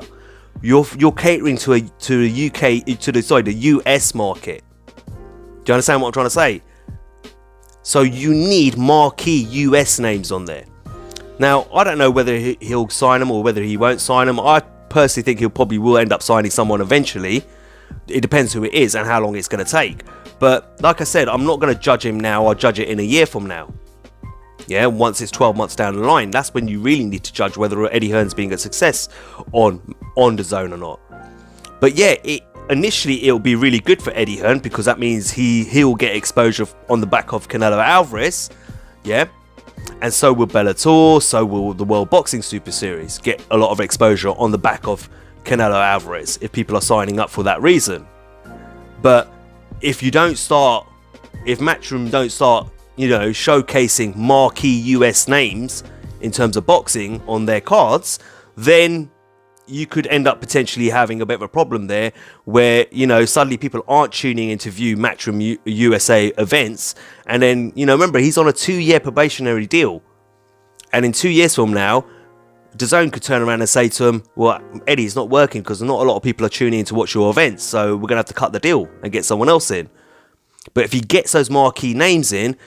You're catering to the US market. Do you understand what I'm trying to say? So you need marquee US names on there. Now, I don't know whether he'll sign them or whether he won't sign them. I personally think he'll probably will end up signing someone eventually. It depends who it is and how long it's going to take. But like I said, I'm not going to judge him now. I'll judge it in a year from now. Yeah, once it's 12 months down the line, that's when you really need to judge whether Eddie Hearn's being a success on Dazn or not. But yeah, initially it'll be really good for Eddie Hearn because that means he'll get exposure on the back of Canelo Alvarez. Yeah. And so will Bellator, so will the World Boxing Super Series get a lot of exposure on the back of Canelo Alvarez if people are signing up for that reason. But if Matchroom don't start, showcasing marquee US names in terms of boxing on their cards, then you could end up potentially having a bit of a problem there where, suddenly people aren't tuning in to view Matchroom USA events. And then, remember, he's on a 2-year probationary deal. And in 2 years from now, Dazn could turn around and say to him, well, Eddie, it's not working because not a lot of people are tuning in to watch your events. So we're going to have to cut the deal and get someone else in. But if he gets those marquee names in,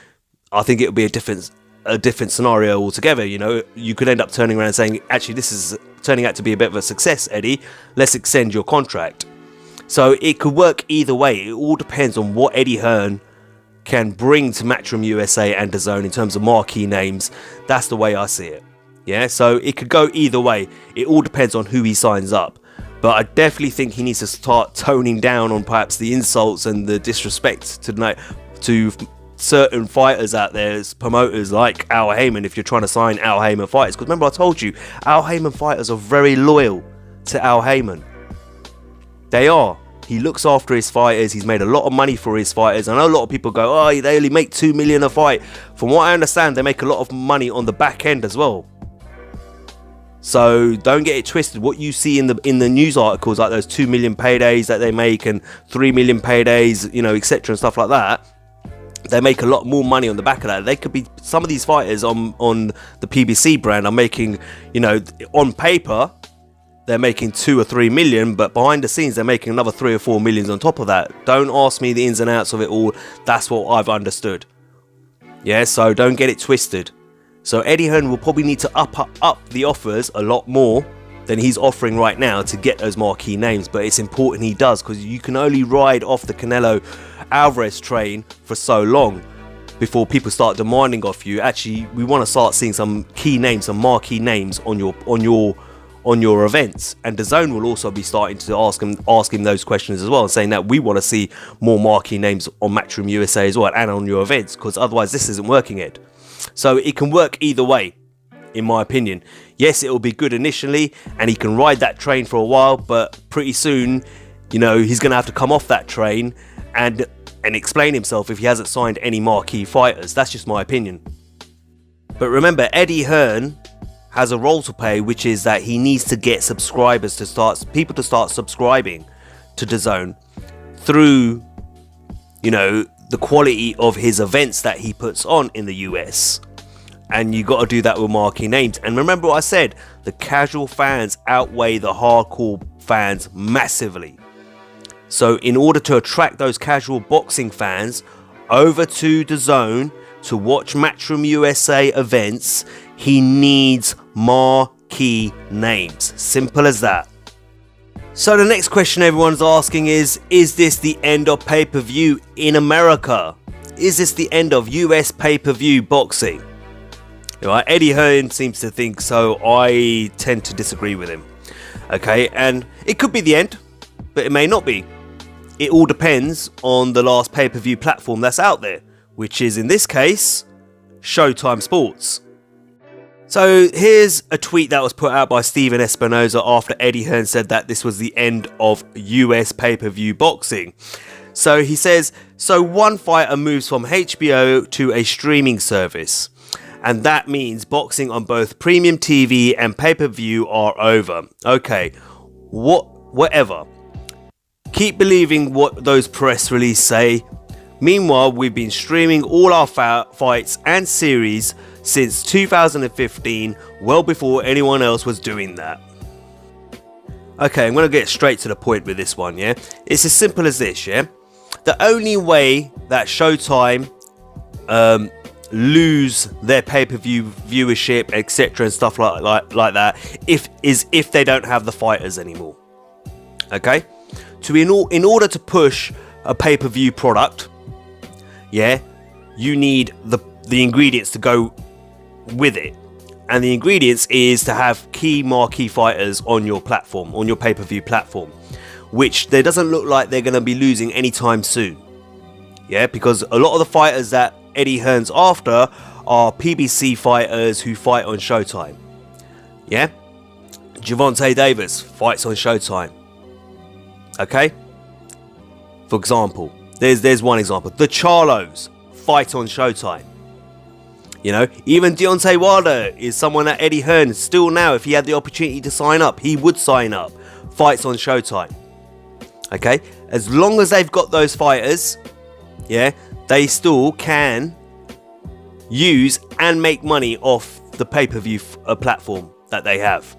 I think it'll be a different scenario altogether. You could end up turning around and saying, actually, this is turning out to be a bit of a success, Eddie. Let's extend your contract. So it could work either way. It all depends on what Eddie Hearn can bring to Matchroom USA and Dazn in terms of marquee names. That's the way I see it. Yeah, so it could go either way. It all depends on who he signs up. But I definitely think he needs to start toning down on perhaps the insults and the disrespect to certain fighters out there as promoters like Al Heyman if you're trying to sign Al Heyman fighters. Because remember I told you, Al Heyman fighters are very loyal to Al Heyman. They are. He looks after his fighters. He's made a lot of money for his fighters. I know a lot of people go, oh, they only make $2 million a fight. From what I understand, they make a lot of money on the back end as well. So don't get it twisted. What you see in the news articles, like those 2 million paydays that they make and 3 million paydays, etc. and stuff like that, they make a lot more money on the back of that. They could be, some of these fighters on the PBC brand are making, on paper, they're making 2 or 3 million, but behind the scenes they're making another 3 or 4 millions on top of that. Don't ask me the ins and outs of it all. That's what I've understood. Yeah, so don't get it twisted. So Eddie Hearn will probably need to up the offers a lot more than he's offering right now to get those marquee names, but it's important he does, because you can only ride off the Canelo Alvarez train for so long before people start demanding off you. Actually, we want to start seeing some key names, some marquee names on your events, and Dazn will also be starting to ask him those questions as well, saying that we want to see more marquee names on Matchroom USA as well and on your events, because otherwise this isn't working it. So it can work either way, in my opinion. Yes, it will be good initially and he can ride that train for a while, but pretty soon, you know, he's going to have to come off that train and explain himself if he hasn't signed any marquee fighters. That's just my opinion. But remember, Eddie Hearn has a role to play, which is that he needs to get subscribers people to start subscribing to Dazn through, you know, the quality of his events that he puts on in the US. And you got to do that with marquee names. And remember what I said, the casual fans outweigh the hardcore fans massively. So in order to attract those casual boxing fans over to Dazn to watch Matchroom USA events, he needs marquee names. Simple as that. So the next question everyone's asking is this the end of pay-per-view in America? Is this the end of US pay-per-view boxing? Right, Eddie Hearn seems to think so. I tend to disagree with him. Okay, and it could be the end, but it may not be. It all depends on the last pay-per-view platform that's out there, which is in this case Showtime Sports. So here's a tweet that was put out by Steven Espinoza after Eddie Hearn said that this was the end of US pay-per-view boxing. So he says, so one fighter moves from HBO to a streaming service, and that means boxing on both premium TV and pay-per-view are over. Okay, whatever. Keep believing what those press releases say. Meanwhile, we've been streaming all our fights and series since 2015, well before anyone else was doing that. Okay, I'm going to get straight to the point with this one, yeah? It's as simple as this, yeah? The only way that Showtime lose their pay-per-view viewership, etc. and stuff like that is if they don't have the fighters anymore. Okay? In order to push a pay-per-view product, yeah, you need the ingredients to go with it, and the ingredients is to have key marquee fighters on your platform, on your pay-per-view platform, which there doesn't look like they're going to be losing anytime soon. Yeah, because a lot of the fighters that Eddie Hearn's after are PBC fighters who fight on Showtime. Yeah, Gervonta Davis fights on Showtime. Okay, for example, there's one example. The Charlos fight on Showtime. You know, even Deontay Wilder is someone that Eddie Hearn still now, if he had the opportunity to sign up, he would sign up. Fights on Showtime. Okay, as long as they've got those fighters, yeah, they still can use and make money off the pay-per-view platform that they have.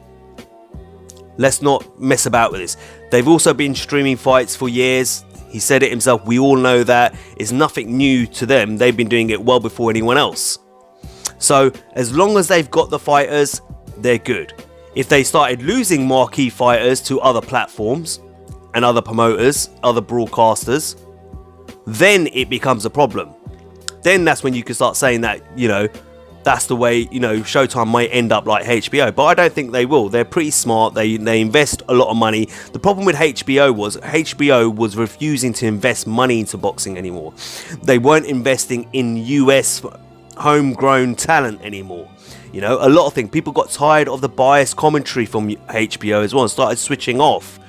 Let's not mess about with this. They've also been streaming fights for years. He said it himself. We all know that. It's nothing new to them. They've been doing it well before anyone else. So as long as they've got the fighters, they're good. If they started losing marquee fighters to other platforms and other promoters, other broadcasters, then it becomes a problem. Then that's when you can start saying that, you know, that's the way, you know, Showtime might end up like HBO, but I don't think they will. They're pretty smart. They invest a lot of money. The problem with HBO was refusing to invest money into boxing anymore. They weren't investing in US homegrown talent anymore. You know, a lot of things. People got tired of the biased commentary from HBO as well and started switching off.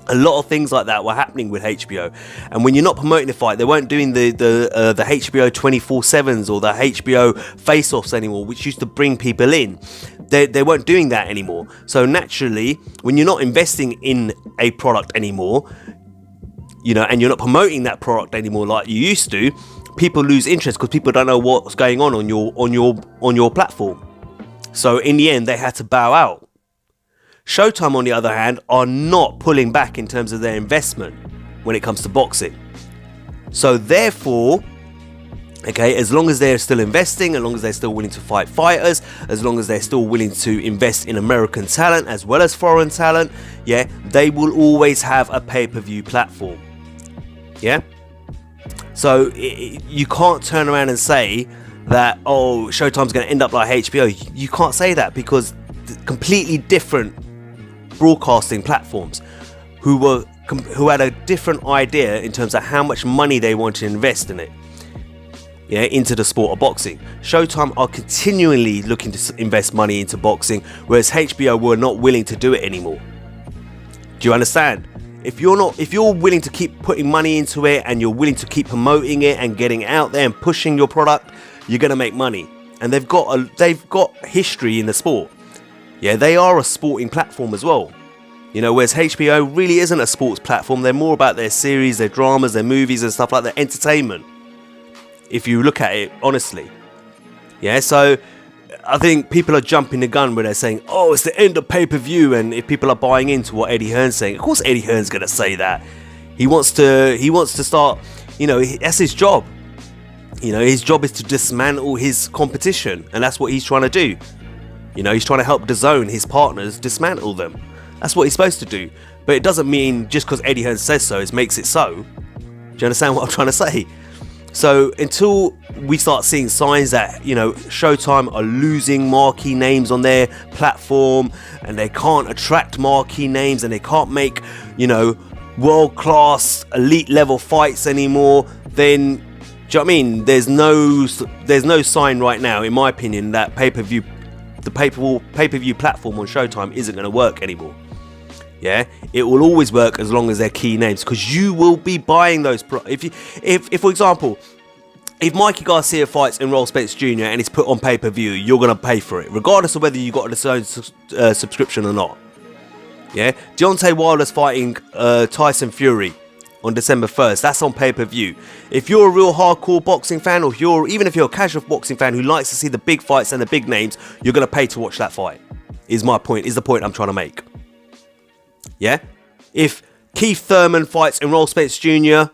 A lot of things like that were happening with HBO, and when you're not promoting the fight, they weren't doing the HBO 24/7s or the HBO face-offs anymore, which used to bring people in. They weren't doing that anymore. So naturally, when you're not investing in a product anymore, you know, and you're not promoting that product anymore like you used to, people lose interest because people don't know what's going on your platform. So in the end, they had to bow out. Showtime, on the other hand, are not pulling back in terms of their investment when it comes to boxing. So therefore, okay, as long as they're still investing, as long as they're still willing to fight fighters, as long as they're still willing to invest in American talent as well as foreign talent, yeah, they will always have a pay-per-view platform. Yeah? So you can't turn around and say that, oh, Showtime's going to end up like HBO. You can't say that, because completely different broadcasting platforms who had a different idea in terms of how much money they want to invest in it, yeah, into the sport of boxing. Showtime are continually looking to invest money into boxing, whereas HBO were not willing to do it anymore. Do you understand? If you're willing to keep putting money into it, and you're willing to keep promoting it and getting it out there and pushing your product, you're gonna make money. And they've got history in the sport. Yeah, they are a sporting platform as well. You know, whereas HBO really isn't a sports platform. They're more about their series, their dramas, their movies and stuff like that, entertainment, if you look at it honestly. Yeah, so I think people are jumping the gun where they're saying, oh, it's the end of pay-per-view, and if people are buying into what Eddie Hearn's saying, of course Eddie Hearn's going to say that. He wants to start, you know, that's his job. You know, his job is to dismantle his competition, and that's what he's trying to do. You know, he's trying to help Dazn, his partners, dismantle them. That's what he's supposed to do. But it doesn't mean just because Eddie Hearn says so, it makes it so. Do you understand what I'm trying to say? So until we start seeing signs that, you know, Showtime are losing marquee names on their platform, and they can't attract marquee names, and they can't make, you know, world-class, elite-level fights anymore, then, do you know what I mean? There's no sign right now, in my opinion, that the pay-per-view platform on Showtime isn't going to work anymore. Yeah, it will always work as long as they're key names, because you will be buying those. If for example, if Mikey Garcia fights Errol Spence Jr. and it's put on pay-per-view, you're going to pay for it, regardless of whether you got a subscription or not. Yeah, Deontay Wilder's fighting Tyson Fury on December 1st. That's on pay-per-view. If you're a real hardcore boxing fan, or even if you're a casual boxing fan who likes to see the big fights and the big names, you're going to pay to watch that fight. Is the point I'm trying to make. Yeah? If Keith Thurman fights Errol Spence Jr.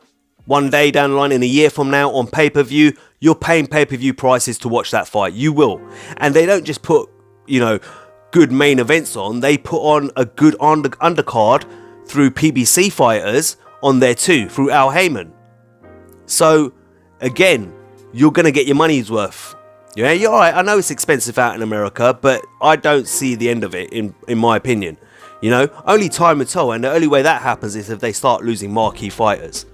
one day down the line, in a year from now, on pay-per-view, you're paying pay-per-view prices to watch that fight. You will. And they don't just put, you know, good main events on. They put on a good undercard through PBC fighters on there too, through Al Heyman. So, again, you're going to get your money's worth. Yeah, you're right. I know it's expensive out in America, but I don't see the end of it, in my opinion. You know, only time will tell, and the only way that happens is if they start losing marquee fighters.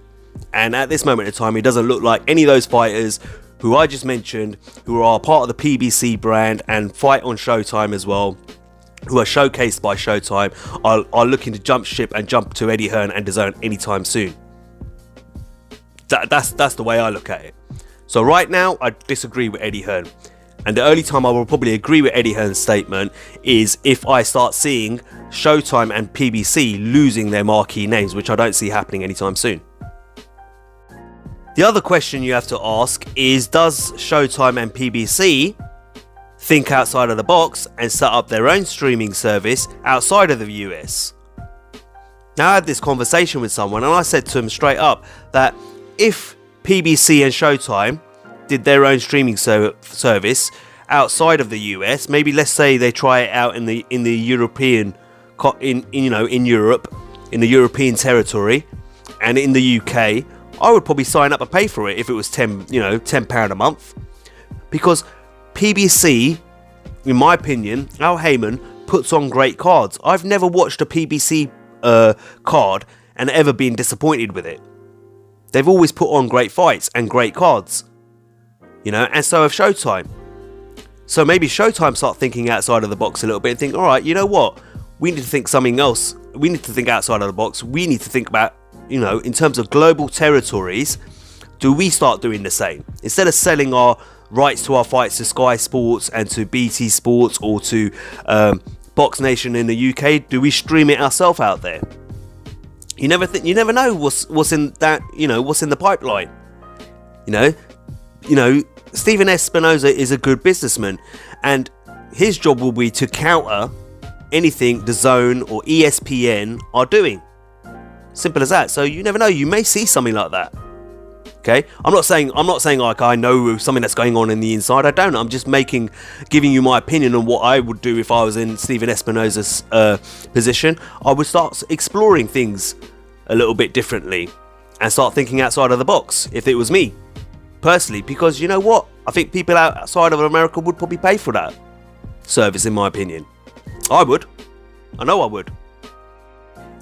And at this moment in time, it doesn't look like any of those fighters who I just mentioned, who are part of the PBC brand and fight on Showtime as well, who are showcased by Showtime, are looking to jump ship and jump to Eddie Hearn and Dazn anytime soon. That's the way I look at it. So right now, I disagree with Eddie Hearn. And the only time I will probably agree with Eddie Hearn's statement is if I start seeing Showtime and PBC losing their marquee names, which I don't see happening anytime soon. The other question you have to ask is, does Showtime and PBC think outside of the box and set up their own streaming service outside of the US? Now, I had this conversation with someone, and I said to him straight up that if PBC and Showtime did their own streaming service outside of the US, maybe let's say they try it out in the European, in Europe, in the European territory, and in the UK, I would probably sign up and pay for it if it was £10 a month, because PBC, in my opinion, Al Heyman puts on great cards. I've never watched a PBC card and ever been disappointed with it. They've always put on great fights and great cards. You know, and so have Showtime. So maybe Showtime start thinking outside of the box a little bit and think, all right, you know what? We need to think something else. We need to think outside of the box. We need to think about, you know, in terms of global territories, do we start doing the same? Instead of selling our rights to our fights to Sky Sports and to BT Sports or to Box Nation in the UK, do we stream it ourselves out there? You never know what's in that, you know, what's in the pipeline. You know, Stephen Espinoza is a good businessman, and his job will be to counter anything Dazn or ESPN are doing. Simple as that. So you never know, you may see something like that. Okay, I'm not saying like I know something that's going on in the inside. I don't. I'm just giving you my opinion on what I would do if I was in Stephen Espinosa's position. I would start exploring things a little bit differently and start thinking outside of the box if it was me personally, because you know what, I think people outside of America would probably pay for that service, in my opinion. I would. I know I would.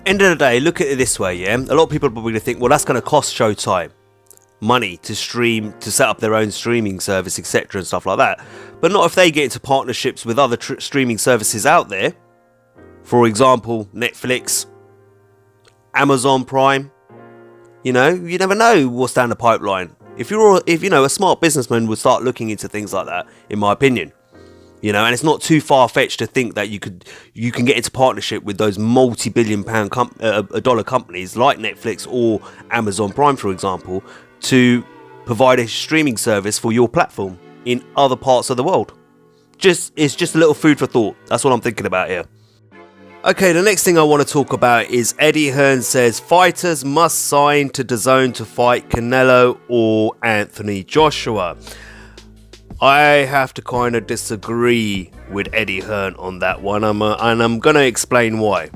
End of the day, look at it this way, yeah. A lot of people are probably going to think, well, that's going to cost Showtime money to stream, to set up their own streaming service, etc. and stuff like that. But not if they get into partnerships with other streaming services out there. For example, Netflix, Amazon Prime. You know, you never know what's down the pipeline. If you know, a smart businessman would start looking into things like that, in my opinion. You know, and it's not too far-fetched to think that you can get into partnership with those multi-billion-pound dollar companies like Netflix or Amazon Prime, for example, to provide a streaming service for your platform in other parts of the world. It's just a little food for thought. That's what I'm thinking about here. Okay, the next thing I want to talk about is Eddie Hearn says fighters must sign to Dazn to fight Canelo or Anthony Joshua. I have to kind of disagree with Eddie Hearn on that one, and I'm going to explain why.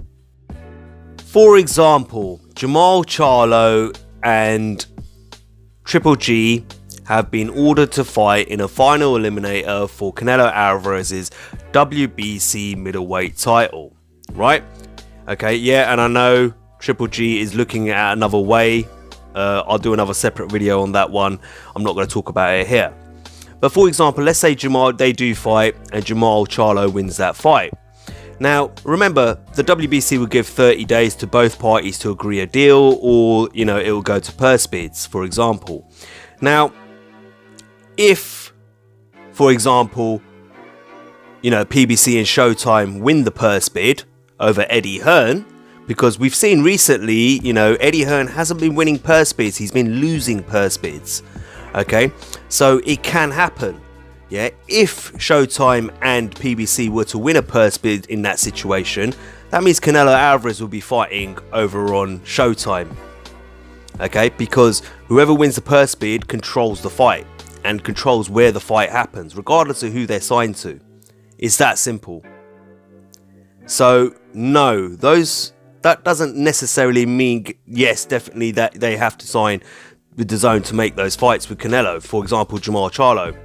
For example, Jermall, Charlo and Triple G have been ordered to fight in a final eliminator for Canelo Alvarez's WBC middleweight title, right? Okay, yeah, and I know Triple G is looking at another way. I'll do another separate video on that one. I'm not going to talk about it here. But for example, let's say they do fight and Jermall Charlo wins that fight. Now, remember, the WBC will give 30 days to both parties to agree a deal, or, you know, it will go to purse bids, for example. Now, if, for example, you know, PBC and Showtime win the purse bid over Eddie Hearn, because we've seen recently, you know, Eddie Hearn hasn't been winning purse bids, he's been losing purse bids. Okay, so it can happen. Yeah, if Showtime and PBC were to win a purse bid in that situation, that means Canelo Alvarez will be fighting over on Showtime. Okay, because whoever wins the purse bid controls the fight and controls where the fight happens, regardless of who they're signed to. It's that simple. So no, that doesn't necessarily mean, yes, definitely that they have to sign with Dazn to make those fights with Canelo. For example, Jermall Charlo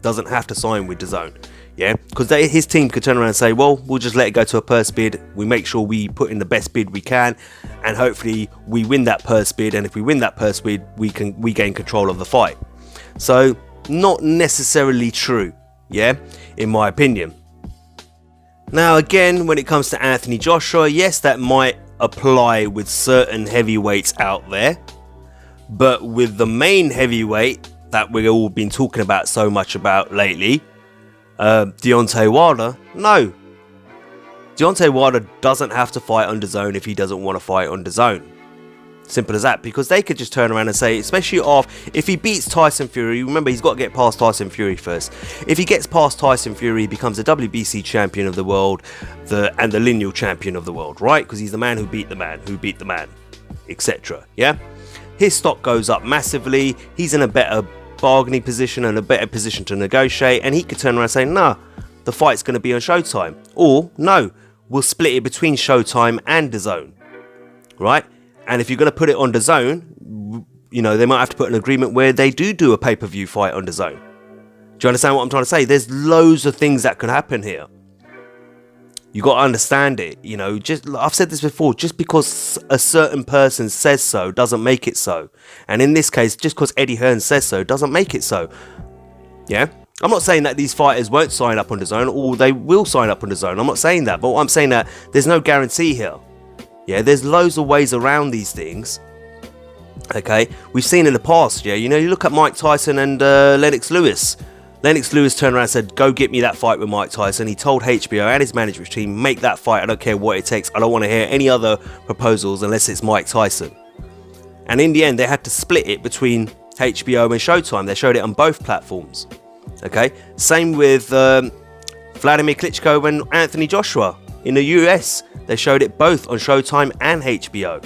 doesn't have to sign with Dazn, yeah, because his team could turn around and say, well, we'll just let it go to a purse bid, we make sure we put in the best bid we can, and hopefully we win that purse bid, and if we win that purse bid, we gain control of the fight. So not necessarily true, yeah, in my opinion. Now again, when it comes to Anthony Joshua, yes, that might apply with certain heavyweights out there, but with the main heavyweight that we've all been talking about so much about lately, Deontay Wilder, no. Deontay Wilder doesn't have to fight on Dazn if he doesn't want to fight on Dazn. Simple as that, because they could just turn around and say, especially if he beats Tyson Fury, remember he's got to get past Tyson Fury first. If he gets past Tyson Fury, he becomes the WBC champion of the world and the lineal champion of the world, right? Because he's the man, etc. Yeah? His stock goes up massively, he's in a better bargaining position and a better position to negotiate, and he could turn around and say, nah, the fight's going to be on Showtime, or no, we'll split it between Showtime and Dazn, right? And if you're going to put it on Dazn, you know, they might have to put an agreement where they do a pay-per-view fight on Dazn. Do you understand what I'm trying to say? There's loads of things that could happen here. You got to understand it, you know, I've said this before, just because a certain person says so doesn't make it so. And in this case, just because Eddie Hearn says so doesn't make it so. Yeah? I'm not saying that these fighters won't sign up on Dazn or they will sign up on Dazn. I'm not saying that, but I'm saying that there's no guarantee here. Yeah, there's loads of ways around these things. Okay, we've seen in the past, yeah, you know, you look at Mike Tyson and Lennox Lewis. Lennox Lewis turned around and said, go get me that fight with Mike Tyson. He told HBO and his management team, make that fight. I don't care what it takes. I don't want to hear any other proposals unless it's Mike Tyson. And in the end, they had to split it between HBO and Showtime. They showed it on both platforms. Okay, same with Vladimir Klitschko and Anthony Joshua. in the US. They showed it both on Showtime and HBO.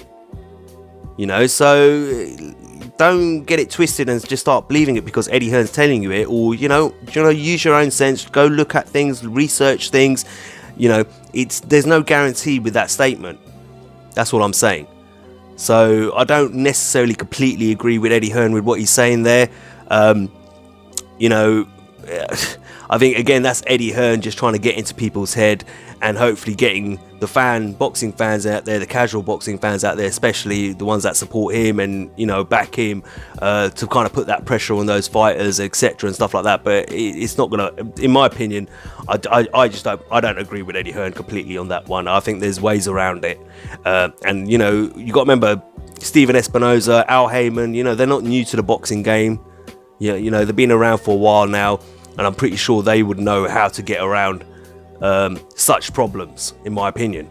You know, so don't get it twisted and just start believing it because Eddie Hearn's telling you it, or use your own sense, go look at things, research things. You know, there's no guarantee with that statement. That's what I'm saying. So I don't necessarily completely agree with Eddie Hearn with what he's saying there. You know, I think again that's Eddie Hearn just trying to get into people's head and hopefully getting the boxing fans out there, the casual boxing fans out there, especially the ones that support him and back him, to kind of put that pressure on those fighters, etc. and stuff like that. But it's not gonna, in my opinion, I don't agree with Eddie Hearn completely on that one. I think there's ways around it, and you got to remember Stephen Espinosa, Al Heyman, they're not new to the boxing game. Yeah, they've been around for a while now, and I'm pretty sure they would know how to get around such problems, in my opinion.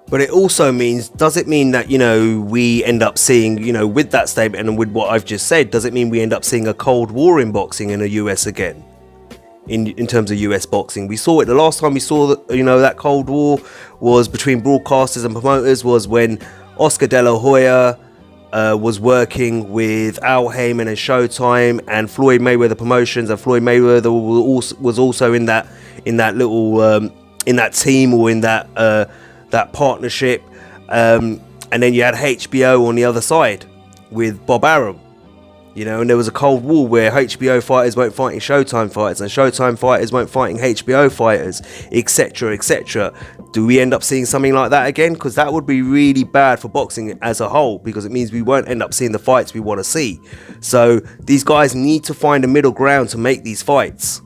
But it also means, does it mean that we end up seeing, with that statement and with what I've just said, does it mean we end up seeing a cold war in boxing in the US again? In terms of US boxing, we saw it the last time we saw that that cold war was between broadcasters and promoters was when Oscar De La Hoya was working with Al Heyman and Showtime and Floyd Mayweather Promotions, and Floyd Mayweather was also in that little in that team or in that partnership, and then you had HBO on the other side with Bob Arum, and there was a cold war where HBO fighters weren't fighting Showtime fighters and Showtime fighters weren't fighting HBO fighters, etc., etc. Do we end up seeing something like that again? Because that would be really bad for boxing as a whole, because it means we won't end up seeing the fights we want to see. So these guys need to find a middle ground to make these fights.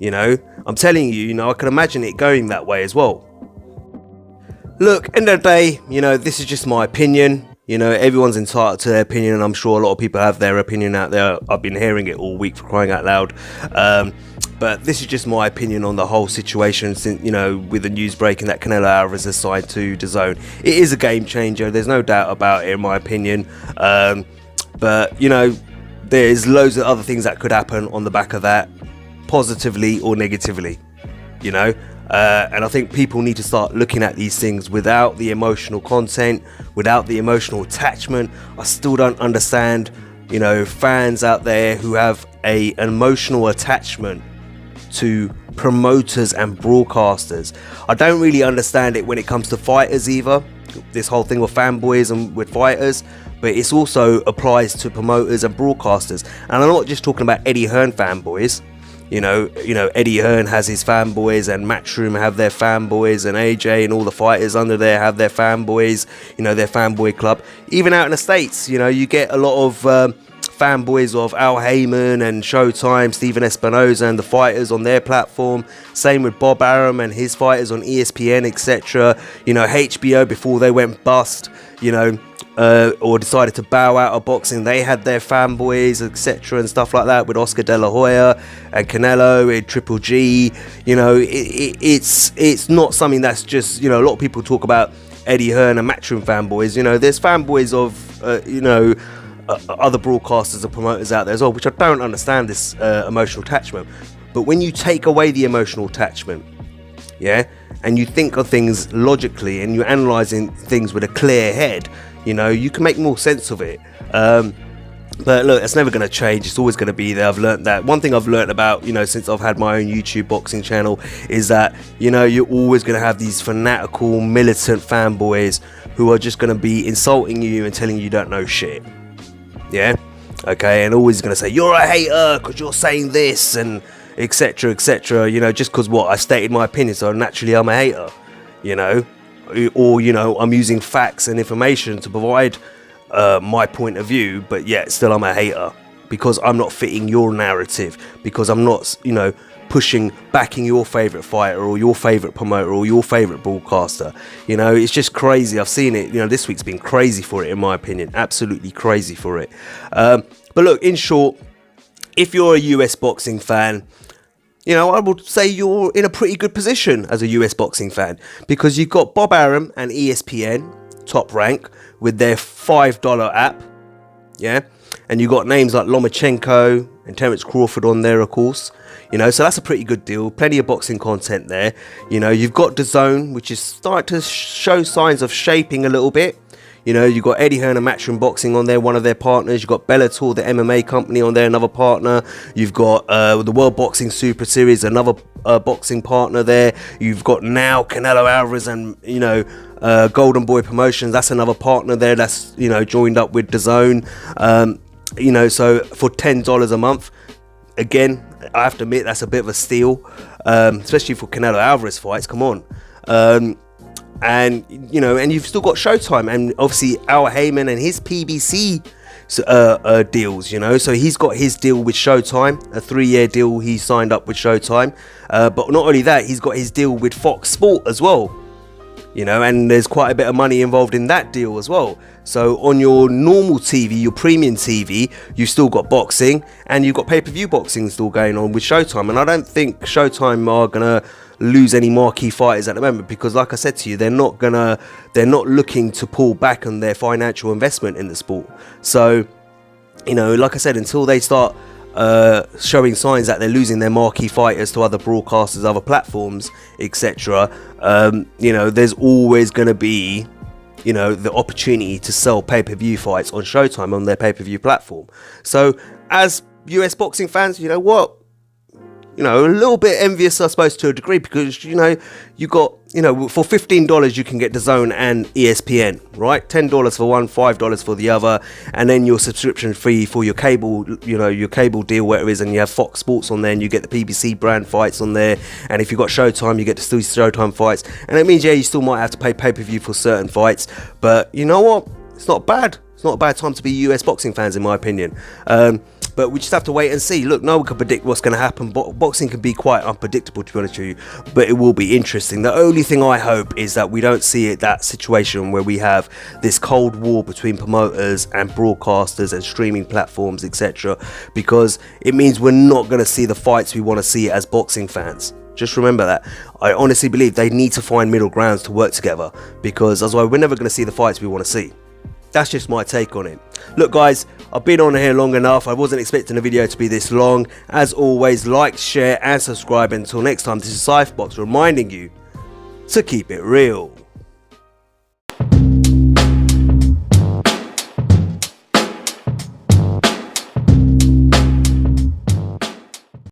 I'm telling you, I can imagine it going that way as well. Look, end of the day, this is just my opinion. Everyone's entitled to their opinion, and I'm sure a lot of people have their opinion out there. I've been hearing it all week, for crying out loud. But this is just my opinion on the whole situation, since, with the news breaking that Canelo Alvarez has signed to Dazn. It is a game changer, there's no doubt about it, in my opinion. But, there's loads of other things that could happen on the back of that, positively or negatively, and I think people need to start looking at these things without the emotional content, without the emotional attachment. I still don't understand, fans out there who have an emotional attachment to promoters and broadcasters. I don't really understand it when it comes to fighters either, this whole thing with fanboys and with fighters, but it also applies to promoters and broadcasters. And I'm not just talking about Eddie Hearn fanboys. Eddie Hearn has his fanboys, and Matchroom have their fanboys, and AJ and all the fighters under there have their fanboys, their fanboy club. Even out in the States, you get a lot of fanboys of Al Heyman and Showtime, Stephen Espinosa and the fighters on their platform. Same with Bob Arum and his fighters on ESPN, etc. HBO, before they went bust, or decided to bow out of boxing, they had their fanboys, etc. and stuff like that, with Oscar De La Hoya and Canelo and Triple G. It's not something that's just, a lot of people talk about Eddie Hearn and Matchroom fanboys. There's fanboys of other broadcasters and promoters out there as well, which I don't understand this emotional attachment. But when you take away the emotional attachment, and you think of things logically and you're analysing things with a clear head, you can make more sense of it. But look, it's never going to change. It's always going to be there. I've learned that. One thing I've learned about, since I've had my own YouTube boxing channel, is that, you're always going to have these fanatical, militant fanboys who are just going to be insulting you and telling you don't know shit. Yeah? Okay, and always going to say, you're a hater because you're saying this, and etc, etc, just because I stated my opinion, so naturally I'm a hater, or I'm using facts and information to provide my point of view, but yet still I'm a hater because I'm not fitting your narrative, because I'm not backing your favorite fighter or your favorite promoter or your favorite broadcaster. It's just crazy. I've seen it. This week's been crazy for it, in my opinion, absolutely crazy for it. But look, in short, if you're a US boxing fan, I would say you're in a pretty good position as a US boxing fan, because you've got Bob Arum and ESPN, Top Rank, with their $5 app, and you got names like Lomachenko, and Terence Crawford on there, of course. You know, so that's a pretty good deal. Plenty of boxing content there. You know, you've got Dazn, which is starting to show signs of shaping a little bit. You know, you've got Hearn and Matchroom Boxing on there, one of their partners. You've got Bellator, the MMA company, on there, another partner. You've got the World Boxing Super Series, another boxing partner there. You've got now Canelo Alvarez and, you know, Golden Boy Promotions. That's another partner there that's, you know, joined up with Dazn. You know, so for $10 a month, again, I have to admit that's a bit of a steal, especially for Canelo Alvarez fights. Come on. And you know, and you've still got Showtime, and obviously Al Heyman and his PBC deals, you know, so he's got his deal with Showtime, a 3-year deal he signed up with Showtime, but not only that, he's got his deal with Fox Sport as well, you know, and there's quite a bit of money involved in that deal as well. So on your normal TV, your premium TV, you've still got boxing, and you've got pay-per-view boxing still going on with Showtime, and I don't think Showtime are gonna lose any marquee fighters at the moment, because like I said to you, they're not looking to pull back on their financial investment in the sport. So, you know, like I said, until they start showing signs that they're losing their marquee fighters to other broadcasters, other platforms, etc., you know, there's always going to be, you know, the opportunity to sell pay-per-view fights on Showtime on their pay-per-view platform. So as US boxing fans, you know what, you know, a little bit envious, I suppose, to a degree, because, you know, you got, you know, for $15 you can get DAZN and ESPN, right? $10 for one, $5 for the other, and then your subscription fee for your cable, you know, your cable deal, whatever it is, and you have Fox Sports on there, and you get the PBC brand fights on there, and if you've got Showtime, you get the still Showtime fights, and it means, yeah, you still might have to pay pay-per-view for certain fights, but you know what? It's not bad. It's not a bad time to be US boxing fans, in my opinion. But we just have to wait and see. Look, no one can predict what's going to happen. Boxing can be quite unpredictable, to be honest with you, but it will be interesting. The only thing I hope is that we don't see that situation where we have this cold war between promoters and broadcasters and streaming platforms, etc., because it means we're not going to see the fights we want to see as boxing fans. Just remember that. I honestly believe they need to find middle grounds to work together, because otherwise we're never going to see the fights we want to see. That's just my take on it. Look guys, I've been on here long enough. I wasn't expecting the video to be this long. As always, like, share and subscribe. Until next time, this is Cypherbox reminding you to keep it real.